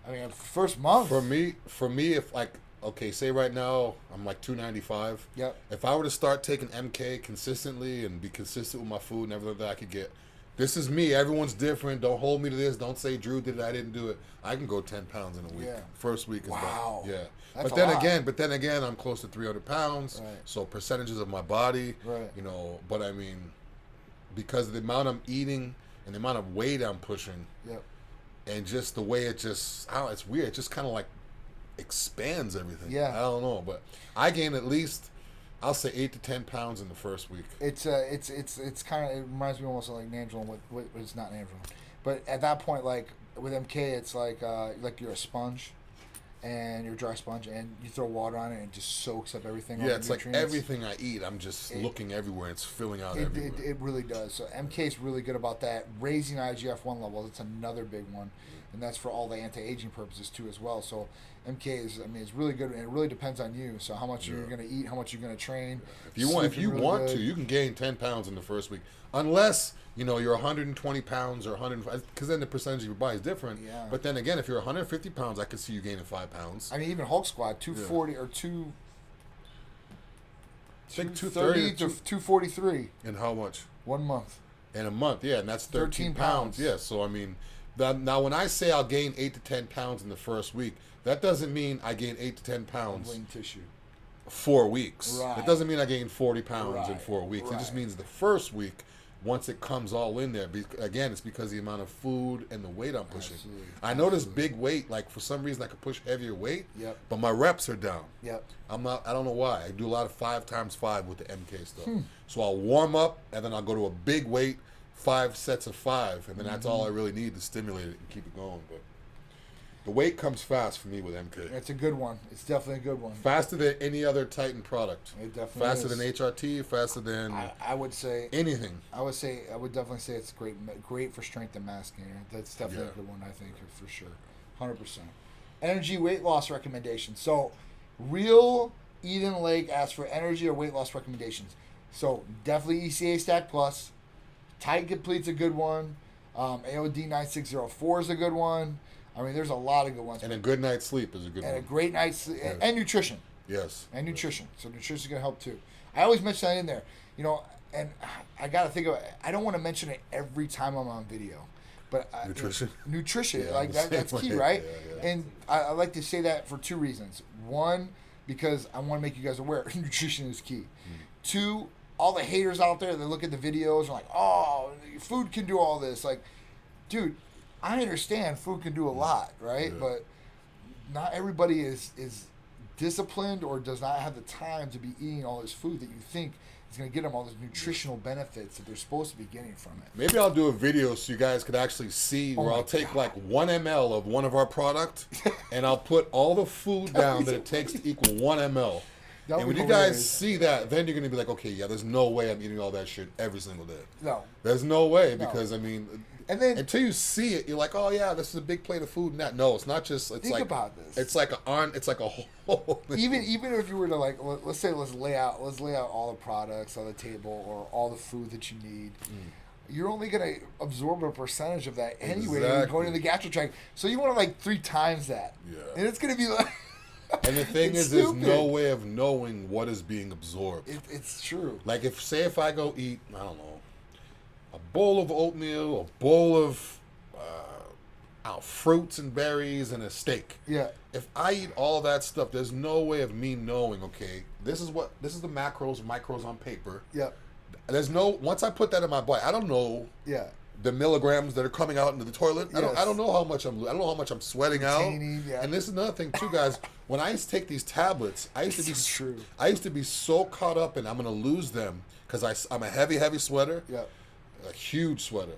I mean, first month. For me, if like, okay, say right now I'm like 295. Yep. If I were to start taking MK consistently and be consistent with my food and everything that I could get, this is me. Everyone's different. Don't hold me to this. Don't say Drew did it. I didn't do it. I can go 10 pounds in a week. Yeah. First week is Wow. done. Yeah. That's But a then lot. again, I'm close to 300 pounds. Right. So percentages of my body. Right. You know, but I mean, because of the amount I'm eating and the amount of weight I'm pushing, Yep. and just the way it just, I don't know, it's weird. It just kind of like expands everything. Yeah. I don't know, but I gained at least, I'll say 8 to 10 pounds in the first week. It's kind of, it reminds me almost of like Nandrolone, what it's not Nandrolone, but at that point, like with MK, it's like you're a sponge, and you're a dry sponge, and you throw water on it and it just soaks up everything. all Yeah, the it's like nutrients. everything I eat, I'm just looking everywhere. It's filling out It everywhere. it really does. So MK is really good about that. Raising IGF-1 levels, it's another big one, and that's for all the anti-aging purposes too as well. So MK is, I mean, it's really good, and it really depends on you. So how much you're going to eat, how much you're going to train. If you want Sleeping really to, good. you can gain 10 pounds in the first week, unless you're 120 pounds or 105, because then the percentage of your body is different. Yeah. But then again, if you're 150 pounds, I could see you gaining 5 pounds. I mean, even Hulk Squad, 240 or I think 230 to 243 in how much? 1 month. In a month, yeah, and that's 13 pounds. pounds. Yeah, so I mean, now when I say I'll gain 8 to 10 pounds in the first week, that doesn't mean I gain 8 to 10 pounds Lean tissue. 4 weeks. Right. It doesn't mean I gain 40 pounds in Right. 4 weeks. It just Right. means the first week, once it comes all in there, again, it's because of the amount of food and the weight I'm pushing. Absolutely. I notice big weight, like for some reason I could push heavier weight, Yep. but my reps are down. Yep. I don't know why. I do a lot of 5x5 with the MK stuff. So I'll warm up and then I'll go to a big weight, 5 sets of 5, and then that's all I really need to stimulate it and keep it going. But the weight comes fast for me with MK. It's a good one. It's definitely a good one. Faster than any other Titan product. It definitely Faster is. than HRT, faster than I would say anything. I would definitely say it's great for strength and mass gainer. That's definitely a good one, I think, for sure. 100%. Energy weight loss recommendations. So, Real Eden Lake asks for energy or weight loss recommendations. So, definitely ECA Stack Plus. Titan Complete's a good one. AOD 9604 is a good one. I mean, there's a lot of good ones. And a good night's sleep is a good And one. a great night's sleep. And nutrition. Yes. And nutrition. So nutrition is going to help too. I always mention that in there. You know, and I got to think of it. I don't want to mention it every time I'm on video. But Nutrition? Nutrition. Yeah, like I'm the same that's key, way. right? Yeah. And I like to say that for 2 reasons. One, because I want to make you guys aware nutrition is key. 2, all the haters out there that look at the videos are like, oh, food can do all this. Like, dude, I understand food can do a lot, right? Yeah. But not everybody is disciplined or does not have the time to be eating all this food that you think is going to get them all those nutritional benefits that they're supposed to be getting from it. Maybe I'll do a video so you guys could actually see where my I'll take God. like 1 ml of one of our product and I'll put all the food down that it takes to equal 1 ml. That And would when be you guys hilarious. see that, then you're going to be like, okay, yeah, there's no way I'm eating all that shit every single day. No. There's no way No. because, I mean, And then until you see it, you're like, oh yeah, this is a big plate of food. And that, no, it's not just. It's Think like about this. It's like a whole. even if you were to like let's lay out all the products on the table or all the food that you need. You're only gonna absorb a percentage of that anyway. Exactly. Going to the gastro tract, so you want like 3 times that. Yeah. And it's gonna be like. And the thing It's is, there's stupid. no way of knowing what is being absorbed. It's true. Like if I go eat, I don't know, a bowl of oatmeal, a bowl of fruits and berries, and a steak. Yeah. If I eat all that stuff, there's no way of me knowing. Okay, this is the macros, micros on paper. Yeah. There's no once I put that in my body, I don't know Yeah. the milligrams that are coming out into the toilet. Yes. I don't know how much I'm sweating out. Retaining, yeah. And this is another thing too, guys. When I used to take these tablets, I used to be It's true. I used to be so caught up in I'm gonna lose them because I'm a heavy sweater. Yeah. A huge sweater.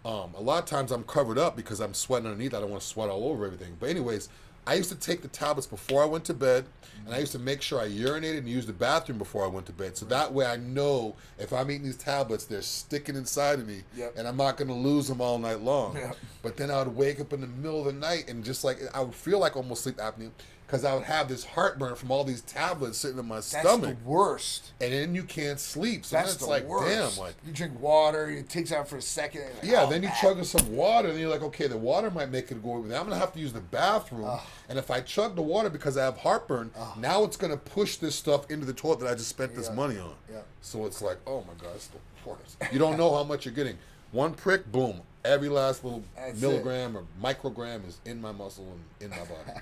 A lot of times I'm covered up because I'm sweating underneath. I don't want to sweat all over everything. But anyways, I used to take the tablets before I went to bed, and I used to make sure I urinated and used the bathroom before I went to bed. So that way I know if I'm eating these tablets, they're sticking inside of me, Yep. and I'm not going to lose them all night long. Yep. But then I would wake up in the middle of the night and just like I would feel like almost sleep apnea because I would have this heartburn from all these tablets sitting in my That's stomach, the worst. and then you can't sleep. So That's then it's the like, worst. damn, like. You drink water, it takes out for a second. and like, Yeah, oh, then you man. chug some water, and you're like, okay, the water might make it go away. I'm gonna have to use the bathroom, and if I chug the water because I have heartburn, now it's gonna push this stuff into the toilet that I just spent this Yeah. money on. Yeah. So it's like, oh my god, it's the worst. You don't know how much you're getting. One prick, boom, every last little That's milligram or microgram is in my muscle and in my body.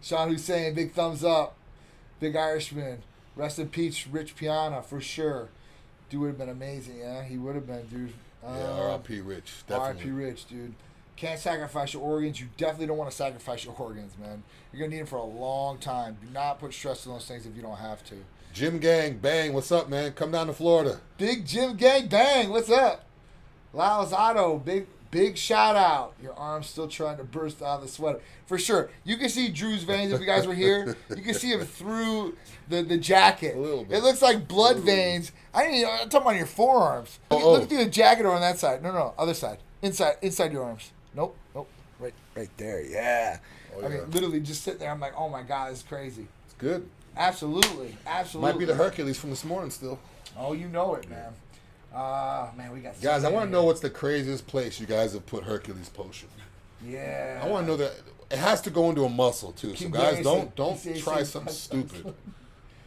Sean Hussein, big thumbs up. Big Irishman. Rest in peace, Rich Piana, for sure. Dude would have been amazing, yeah? He would have been, dude. Yeah, R.I.P. Rich, definitely. R.I.P. Rich, dude. Can't sacrifice your organs. You definitely don't want to sacrifice your organs, man. You're going to need them for a long time. Do not put stress on those things if you don't have to. Jim Gang, bang, what's up, man? Come down to Florida. Big Jim Gang Bang, what's up? Lauzado, big shout out. Your arm's still trying to burst out of the sweater. For sure. You can see Drew's veins if you guys were here. You can see him through the jacket. A little bit. It looks like blood veins. I'm talking about your forearms. Look through the jacket over on that side. No, other side. Inside your arms. Nope. Right there. Yeah. Oh, I mean, yeah. literally just sitting there. I'm like, oh my God, it's crazy. It's good. Absolutely. Might be the Hercules from this morning still. Oh, you know it, man. Man, we got so Guys, I many want to here. know what's the craziest place you guys have put Hercules potion. Yeah. I want to know that it has to go into a muscle too. So King guys, Gary don't said- he try said something that's stupid.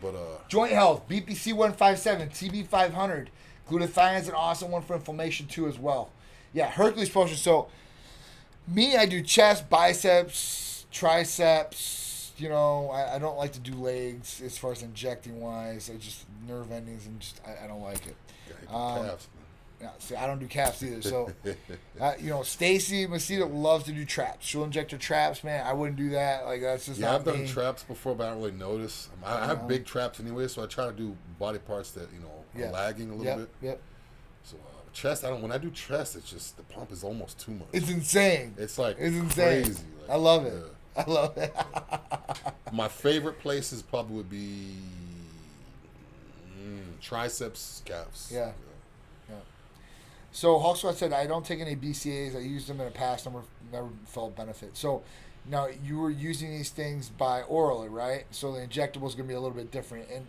But Joint health, BPC 157, TB 500. Glutathione is an awesome one for inflammation too as well. Yeah, Hercules potion. So me, I do chest, biceps, triceps. You know, I don't like to do legs as far as injecting wise. I just nerve endings and just I don't like it. calves. Yeah, see, I don't do calves either. So, you know, Stacy Masita loves to do traps. She'll inject her traps, man. I wouldn't do that. Like that's just not I've done me. traps before, but I don't really notice. I have big traps anyway, so I try to do body parts that are lagging a little bit. Yep. So chest, I don't. When I do chest, it's just the pump is almost too much. It's insane. It's like it's insane. Crazy. Like, I love it. Yeah. I love it. My favorite places probably would be triceps, calves. Yeah. So Hawkswat said, I don't take any BCAAs. I used them in the past. Never felt benefit. So now you were using these things by orally, right? So the injectable is going to be a little bit different. And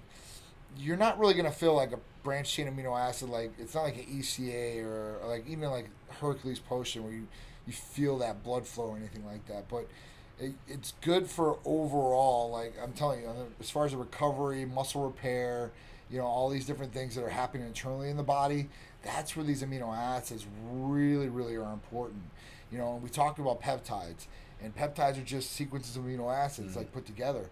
you're not really going to feel like a branched chain amino acid. Like it's not like an ECA or like even like Hercules potion where you feel that blood flow or anything like that. But it's good for overall, like I'm telling you, as far as the recovery, muscle repair, all these different things that are happening internally in the body. That's where these amino acids really, really are important. We talked about peptides, and peptides are just sequences of amino acids like put together.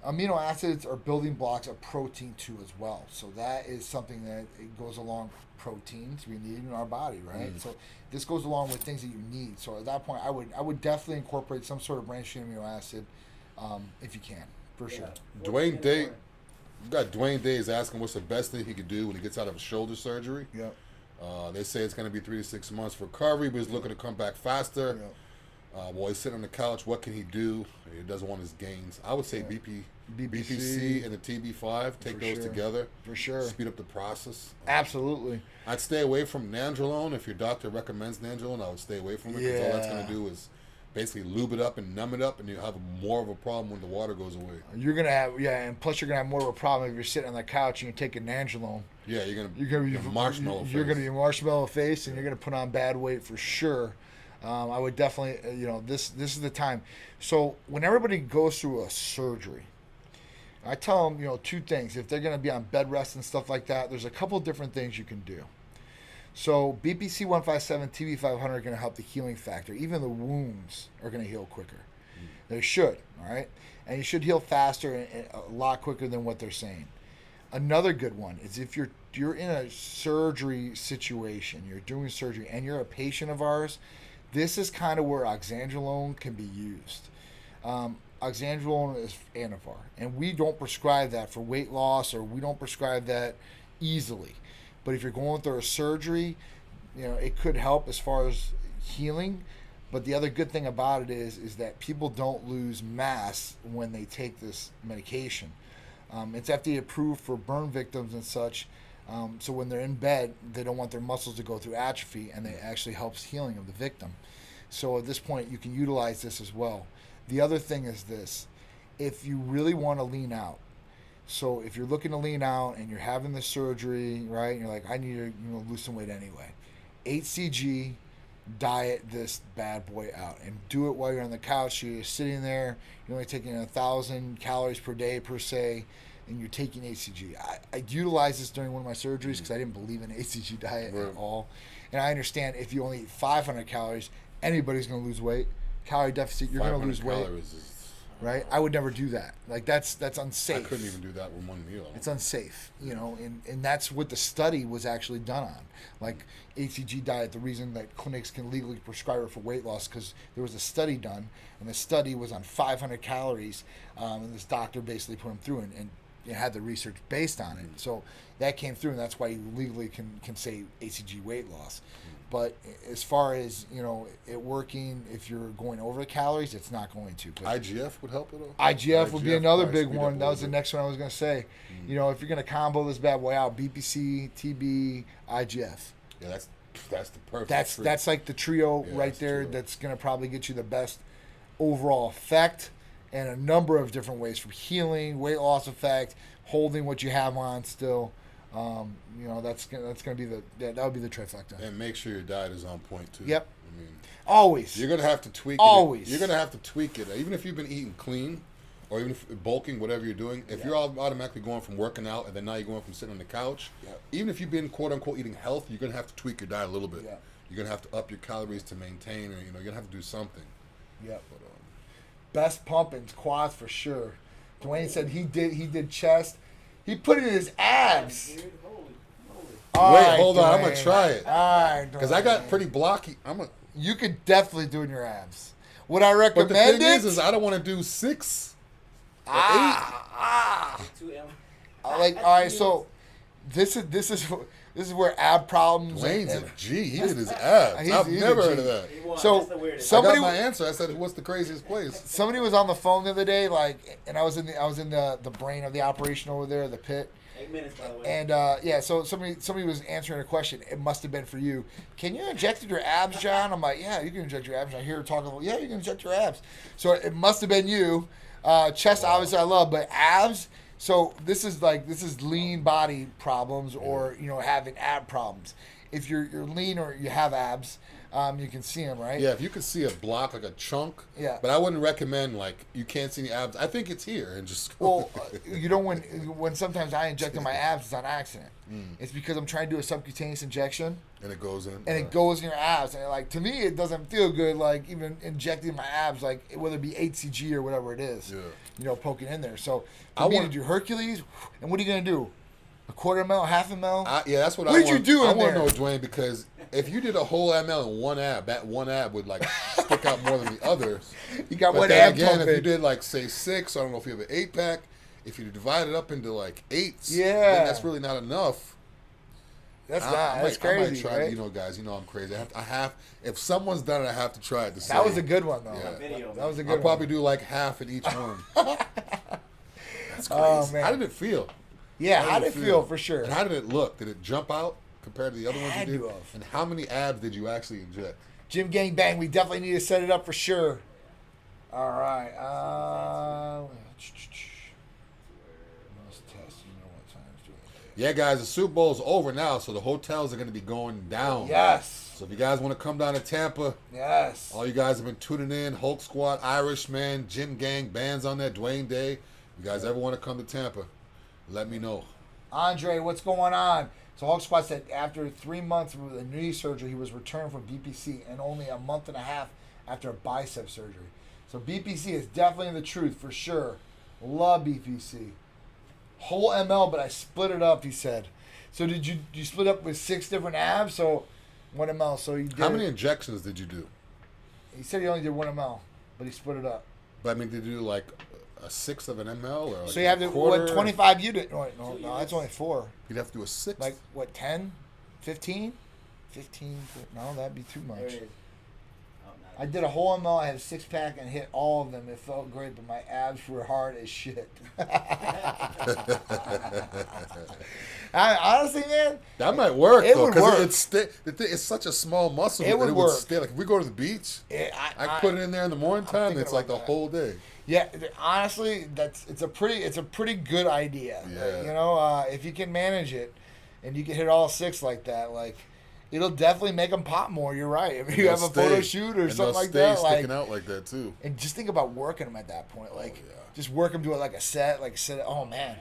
Amino acids are building blocks of protein too as well. So that is something that it goes along with proteins we need in our body, right? So this goes along with things that you need. So at that point, I would definitely incorporate some sort of branched chain amino acid if you can, for sure. Dwayne Day. You got Dwayne Day is asking what's the best thing he could do when he gets out of a shoulder surgery. Yep. They say it's going to be 3 to 6 months for recovery, but he's looking to come back faster. Yep. While he's sitting on the couch, what can he do? He doesn't want his gains. I would say BPC and the TB5, take those together. For sure. Speed up the process. Absolutely. I'd stay away from nandrolone. If your doctor recommends nandrolone, I would stay away from it because all that's going to do is basically lube it up and numb it up, and you have more of a problem when the water goes away. You're gonna have and plus you're gonna have more of a problem if you're sitting on the couch and you take a nandrolone. Yeah, you're gonna be marshmallow. You're gonna be marshmallow face, and you're gonna put on bad weight for sure. I would definitely, this is the time. So when everybody goes through a surgery, I tell them, two things. If they're gonna be on bed rest and stuff like that, there's a couple different things you can do. So BPC 157, TB 500 are going to help the healing factor. Even the wounds are going to heal quicker. They should, all right? And you should heal faster and a lot quicker than what they're saying. Another good one is if you're in a surgery situation, you're doing surgery, and you're a patient of ours, this is kind of where oxandrolone can be used. Oxandrolone is Anavar, and we don't prescribe that for weight loss, or we don't prescribe that easily. But if you're going through a surgery, it could help as far as healing. But the other good thing about it is that people don't lose mass when they take this medication. It's FDA approved for burn victims and such. So when they're in bed, they don't want their muscles to go through atrophy, and it actually helps healing of the victim. So at this point, you can utilize this as well. The other thing is this. If you really want to lean out, so if you're looking to lean out and you're having the surgery, right, and you're like, I need to lose some weight anyway, HCG, diet this bad boy out and do it while you're on the couch. You're sitting there, you're only taking 1,000 calories per day per se, and you're taking HCG. I utilized this during one of my surgeries because I didn't believe in HCG diet at all. And I understand if you only eat 500 calories, anybody's going to lose weight. Calorie deficit, you're going to lose weight. Right, I would never do that. Like that's unsafe. I couldn't even do that with one meal. It's unsafe, and that's what the study was actually done on. Like HCG diet, the reason that clinics can legally prescribe it for weight loss because there was a study done, and the study was on 500 calories, and this doctor basically put them through and had the research based on it. So that came through, and that's why you legally can say HCG weight loss. But as far as, it working, if you're going over the calories, it's not going to. But IGF would help at all? IGF would be another big one. That was the next one I was going to say. If you're going to combo this bad boy out, BPC, TB, IGF. Yeah, that's the perfect That's like the trio right there. That's going to probably get you the best overall effect and a number of different ways from healing, weight loss effect, holding what you have on still. That's gonna be that would be the trifecta. And make sure your diet is on point too. Yep. I mean, always. You're gonna have to tweak it. Always. You're gonna have to tweak it, even if you've been eating clean or even if bulking, whatever you're doing, if you're automatically going from working out and then now you're going from sitting on the couch, even if you've been quote unquote eating health, you're gonna have to tweak your diet a little bit. Yeah. You're gonna have to up your calories to maintain, or you're gonna have to do something. Yep. But, Best pump in quads for sure. Dwayne said he did chest. He put it in his abs. Dude, holy. All wait, right, hold on, I'm Dwayne. gonna try it All right, because I got Dwayne. pretty blocky. You could definitely do it in your abs. Would I But recommend the thing it? is I don't want to do 6 or 8. Ah. 2 M. All right. So this is where ab problems. Dwayne's a G. He did his abs. I've he's never a G. heard of that. He won. So, That's the weirdest. somebody- I got my answer. I said, "What's the craziest place?" Somebody was on the phone the other day, and I was in the brain of the operation over there, the pit. 8 minutes, by the way. And so somebody was answering a question. It must have been for you. Can you inject your abs, John? I'm like, yeah, you can inject your abs. I hear her talking about, yeah, you can inject your abs. So it must have been you. Chest, obviously, I love, but abs. So this is lean body problems, or having ab problems. If you're lean or you have abs, you can see them, right? Yeah, if you could see a block, like a chunk. Yeah. But I wouldn't recommend, you can't see any abs. I think it's here and just. Well, when sometimes I inject in my abs, it's on accident. It's because I'm trying to do a subcutaneous injection, and it goes in. and it goes in your abs. And to me, it doesn't feel good, even injecting my abs, whether it be HCG or whatever it is, poking in there. So for me to do Hercules, and what are you going to do? A quarter ml, half a ml? Yeah, that's what I What want. did you do I in want to there? know, Dwayne, because if you did a whole ml in one ab, that one ab would stick out more than the others. You got But one then ab again, if you pumping. did say 6, I don't know if you have an 8-pack. If you divide it up into 8s, Yeah. then that's really not enough. That's I that's might crazy, try. right? Guys, I'm crazy. I have. If someone's done it, I have to try it. That was a good one, though. Yeah. Video, That was a good I'll one. probably do half in each one. That's crazy. Oh, man. How did it feel? Yeah, how did it feel, for sure? And how did it look? Did it jump out compared to the other ones you Had did? to have. And how many abs did you actually inject? Jim Gang Bang, we definitely need to set it up for sure. All right. Let's test. You know what time it's doing. Yeah, guys, the Super Bowl's over now, so the hotels are going to be going down. Yes. So if you guys want to come down to Tampa, Yes. all you guys have been tuning in, Hulk Squad, Irishman, Jim Gang, bands on there, Dwayne Day. You guys ever want to come to Tampa, let me know. Andre, what's going on? So Hulk Squad said after 3 months with a knee surgery, he was returned from BPC, and only a month and a half after a bicep surgery. So BPC is definitely the truth for sure. Love BPC. Whole ML, but I split it up. He said. So did you split up with 6 different abs? So 1 ml. So you did. How many injections did you do? He said he only did 1 ml, but he split it up. But I mean, did you do a 1/6 of an ml? Or So you have to quarter? 25 you did. No, no, 2 no, that's units. only 4. You'd have to do a 6. 10, 15, 15. No, that'd be too There much. it is. Oh, nice. I did a whole ML. I had a 6-pack and hit all of them. It felt great, but my abs were hard as shit. Honestly, man, That might work It though, would work. it's such a small muscle. It would it work. stay. If we go to the beach, I put it in there in the morning time. thinking It's about the that. whole day. yeah. Honestly, it's a pretty good idea. Yeah. If you can manage it, and you can hit all 6 like that, it'll definitely make them pop more. You're right. If you They'll have a photo stay. shoot or And something they'll like stay that, sticking out like that too. and just think about working them at that point. yeah. Just work them to it like a set, Oh man,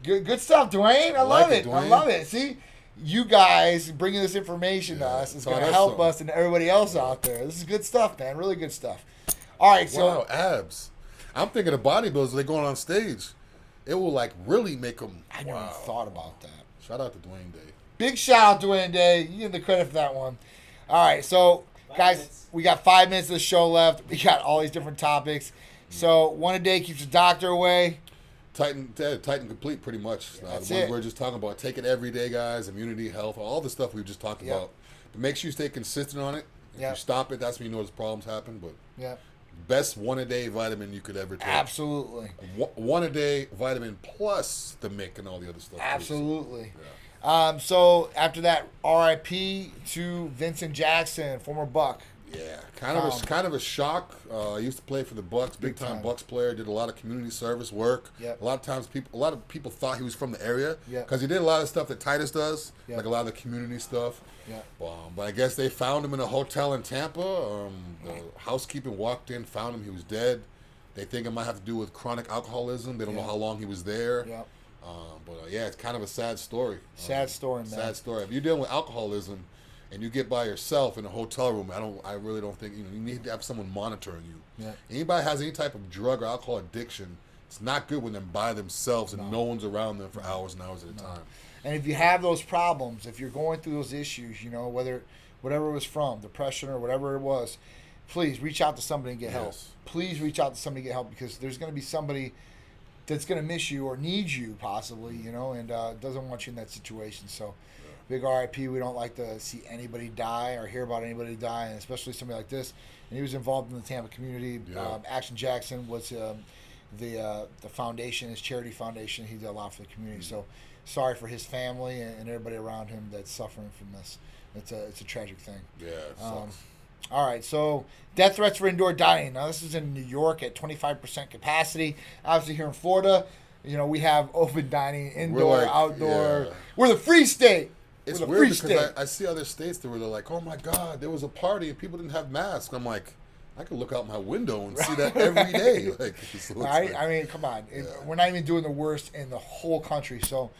good stuff, Dwayne. I like love it, it. I Dwayne. love it. See, you guys bringing this information to Yeah, us is taught going to us help something. us and everybody else out there. This is good stuff, man. Really good stuff. All right, so Wow, abs. I'm thinking of bodybuilders. They going on stage. It will really make them. I never even thought about that. Shout out to Dwayne Day. Big shout out to Dwayne Day. You get the credit for that one. All right, so 5 guys, minutes. we got 5 minutes of the show left. We got all these different topics. So 1 a day keeps the doctor away. Titan Complete, pretty much. That's What it. we're just talking about. Take it every day, guys. Immunity, health, all the stuff we were just talking Yep. about. But make sure you stay consistent on it. If Yep. you stop it, that's when you know there's problems happen. But Yeah, best 1 a day vitamin you could ever take. absolutely. 1 a day vitamin plus the MIC and all the other stuff. too. Absolutely. Yeah. So after that, RIP to Vincent Jackson, former Buck. Yeah, kind of a shock. I used to play for the Bucks, big time time. Bucks player. Did a lot of community service work. Yep. A lot of people thought he was from the area Yep. because he did a lot of stuff that Titus does, Yep. like a lot of the community stuff. Yeah. But I guess they found him in a hotel in Tampa. The housekeeping walked in, found him. He was dead. They think it might have to do with chronic alcoholism. They don't know how long he was there. Yep. But yeah, it's kind of a sad story. Sad story, man. Sad story. If you're dealing with alcoholism and you get by yourself in a hotel room, I really don't think, you need to have someone monitoring you. Yeah. Anybody has any type of drug or alcohol addiction, it's not good when they're by themselves and no one's around them for hours and hours at a time. And if you have those problems, if you're going through those issues, whatever it was from, depression or whatever it was, please reach out to somebody and get help. Please reach out to somebody and get help, because there's going to be somebody that's going to miss you or needs you possibly, and doesn't want you in that situation. So big RIP. We don't like to see anybody die or hear about anybody die, and especially somebody like this. And he was involved in the Tampa community. Yeah. Action Jackson was the foundation, his charity foundation. He did a lot for the community. So sorry for his family and everybody around him that's suffering from this. It's a tragic thing. Yeah, it sucks. All right, so death threats for indoor dining. Now, this is in New York at 25% capacity. Obviously, here in Florida, we have open dining, indoor, outdoor. Yeah. We're the free state. It's We're the weird free because state. I see other states that were like, oh my God, there was a party and people didn't have masks. I'm like, I could look out my window and see that every day. I mean, come on. We're not even doing the worst in the whole country. So,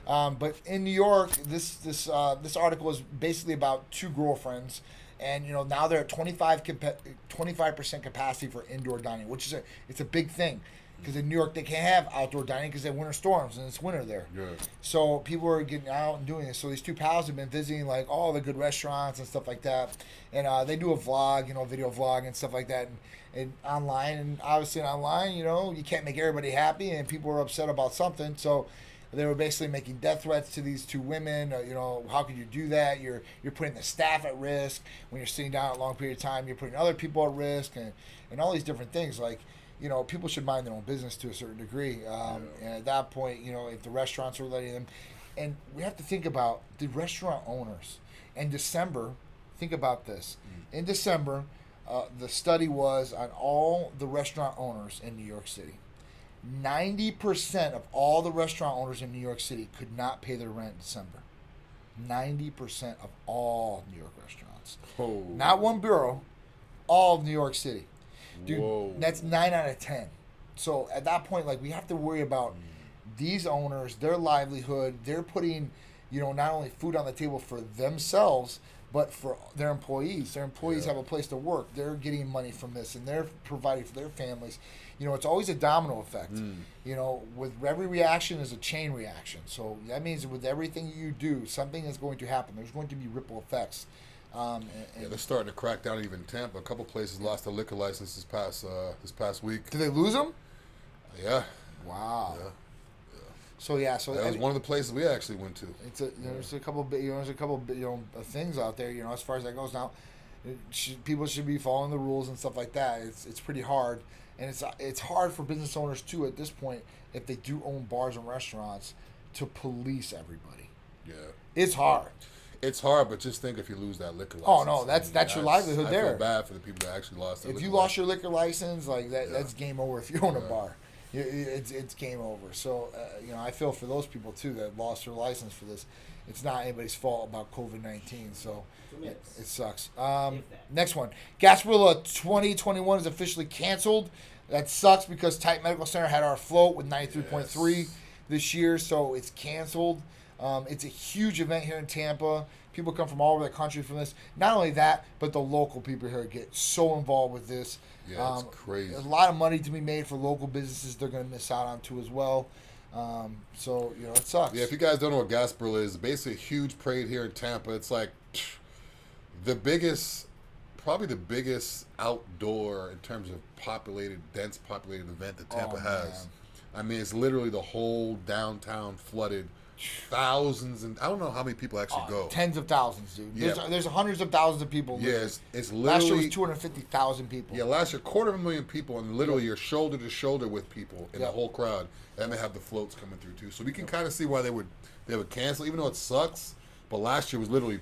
but in New York, this article is basically about two girlfriends. And now they're at 25% capacity for indoor dining, which is it's a big thing, because in New York they can't have outdoor dining because they have winter storms and it's winter there. Yeah. So people are getting out and doing this. So these two pals have been visiting like all the good restaurants and stuff like that, and they do a vlog, video vlog and stuff like that, and online. And obviously online, you can't make everybody happy, and people are upset about something. So they were basically making death threats to these two women. How could you do that? You're putting the staff at risk when you're sitting down a long period of time. You're putting other people at risk, and all these different things. Like, people should mind their own business to a certain degree. And at that point, if the restaurants are letting them, and we have to think about the restaurant owners. In December, think about this. In December, the study was on all the restaurant owners in New York City. 90% of all the restaurant owners in New York City could not pay their rent in December. 90% of all New York restaurants. Oh. Not one borough, all of New York City. Dude, Whoa. That's 9 out of 10. So at that point, we have to worry about these owners, their livelihood. They're putting, not only food on the table for themselves, but for their employees. Their employees have a place to work. They're getting money from this, and they're providing for their families. It's always a domino effect. With every reaction is a chain reaction. So that means with everything you do, something is going to happen. There's going to be ripple effects. They're starting to crack down even in Tampa. A couple places lost their liquor license this past week. Did they lose them? Yeah. Wow. Yeah. So that was one of the places we actually went to. There's a couple of things out there. As far as that goes now, people should be following the rules and stuff like that. It's pretty hard. And it's hard for business owners too at this point, if they do own bars and restaurants, to police everybody. Yeah, it's hard. It's hard, but just think if you lose that liquor license. Oh no, that's your livelihood there. I feel bad for the people that actually lost. If you lost your liquor license, that's game over. If you own a bar, it's game over. So I feel for those people too that lost their license for this. It's not anybody's fault about COVID-19, so it sucks. Next one, Gasparilla 2021 is officially canceled. That sucks because Titan Medical Center had our float with 93.3 this year, so it's canceled. It's a huge event here in Tampa. People come from all over the country from this. Not only that, but the local people here get so involved with this. Yeah, it's crazy. A lot of money to be made for local businesses they're going to miss out on too as well. So, it sucks. Yeah, if you guys don't know what Gasparilla is, basically a huge parade here in Tampa. It's like probably the biggest outdoor in terms of dense populated event that Tampa has. Man. I mean, it's literally the whole downtown flooded. Thousands, and I don't know how many people actually go. Tens of thousands, dude. Yeah. There's hundreds of thousands of people. Yes, it's literally. Last year was 250,000 people. Yeah, last year 250,000 people, and literally you're shoulder to shoulder with people in the whole crowd, and they have the floats coming through too. So we can kind of see why they would cancel, even though it sucks. But last year was literally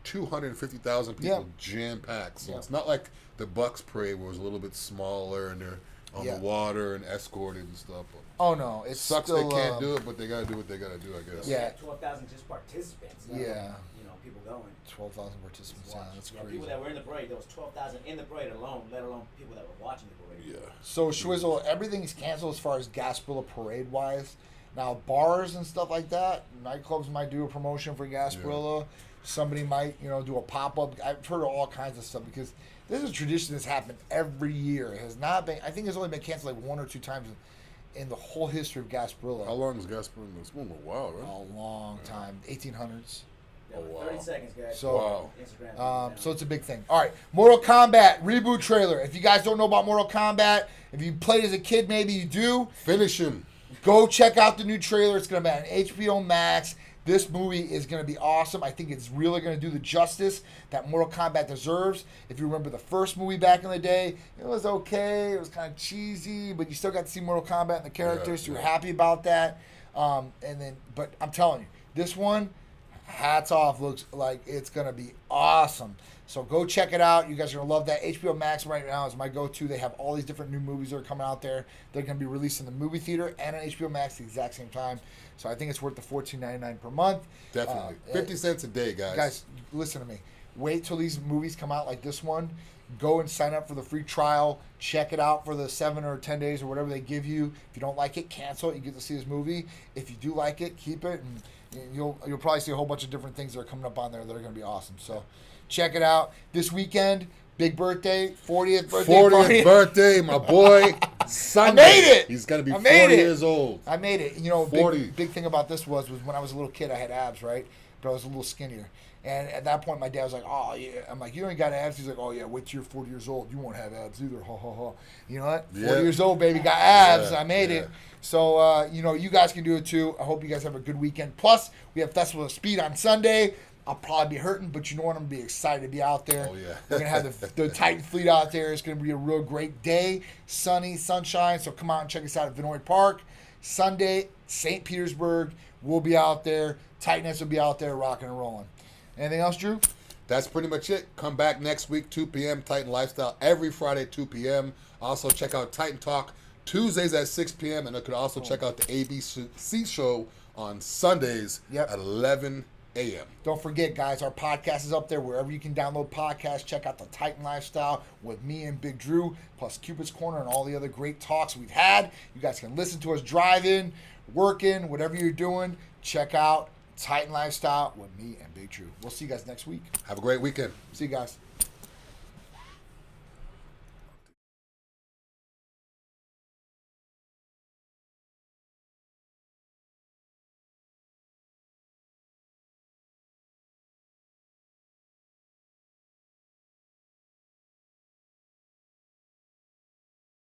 250,000 people jam packed. So it's not like the Bucks parade where it was a little bit smaller and they're on Yeah. the water and escorted and stuff. Oh no, it Sucks still, they can't do it, but they gotta do what they gotta do, I guess. Yeah. 12,000 just participants. Yeah. You know, people going. 12,000 participants. Yeah, that's You know, crazy. people that were in the parade, there was 12,000 in the parade alone, let alone people that were watching the parade. Yeah. So Schwizzle, everything's canceled as far as Gasparilla parade wise. Now bars and stuff like that, nightclubs might do a promotion for Gasparilla. Somebody might, do a pop up. I've heard of all kinds of stuff because this is a tradition that's happened every year. It has not been. I think it's only been canceled like 1 or 2 times in the whole history of Gasparilla. How long is Gasparilla? It's been a while, right? A long time, 1800s. Yeah, Oh, wow. 30 seconds, guys. So, Wow. Instagram. So it's a big thing. All right, Mortal Kombat reboot trailer. If you guys don't know about Mortal Kombat, if you played as a kid, maybe you do. Finish him. Go check out the new trailer. It's going to be on HBO Max. This movie is going to be awesome. I think it's really going to do the justice that Mortal Kombat deserves. If you remember the first movie back in the day, it was okay. It was kind of cheesy, but you still got to see Mortal Kombat and the characters, so you're happy about that. But I'm telling you, this one, hats off, looks like it's going to be awesome. So go check it out. You guys are going to love that. HBO Max right now is my go-to. They have all these different new movies that are coming out there. They're going to be released in the movie theater and on HBO Max at the exact same time. So I think it's worth the $14.99 per month. Definitely. 50 cents a day, guys. Guys, listen to me. Wait till these movies come out like this one. Go and sign up for the free trial. Check it out for the 7 or 10 days or whatever they give you. If you don't like it, cancel it. You get to see this movie. If you do like it, keep it. And you'll probably see a whole bunch of different things that are coming up on there that are going to be awesome. So check it out. This weekend, big birthday, 40th birthday 40th party. birthday, my boy. Sunday. I made it. He's going to be I 40 made it. years old. I made it. 40. Big thing about this was when I was a little kid, I had abs, right? But I was a little skinnier. And at that point, my dad was like, oh, yeah. I'm like, you ain't got abs? He's like, oh, yeah, wait till you're 40 years old. You won't have abs either. Ha, ha, ha. You know what? 40 years old, baby, got abs. Yeah, I made it. So, you guys can do it too. I hope you guys have a good weekend. Plus, we have Festival of Speed on Sunday. I'll probably be hurting, but you know what? I'm going to be excited to be out there. Oh, yeah. We're going to have the Titan fleet out there. It's going to be a real great day. Sunny, sunshine. So come out and check us out at Vinoy Park. Sunday, St. Petersburg. We'll be out there. Titaness will be out there rocking and rolling. Anything else, Drew? That's pretty much it. Come back next week, 2 p.m. Titan Lifestyle every Friday, 2 p.m. Also, check out Titan Talk Tuesdays at 6 p.m. And you could also check out the ABC show on Sundays at 11 a.m. Don't forget, guys, our podcast is up there wherever you can download podcasts. Check out the Titan Lifestyle with me and Big Drew, plus Cupid's Corner and all the other great talks we've had. You guys can listen to us driving, working, whatever you're doing. Check out Titan Lifestyle with me and Big Drew. We'll see you guys next week. Have a great weekend. See you guys.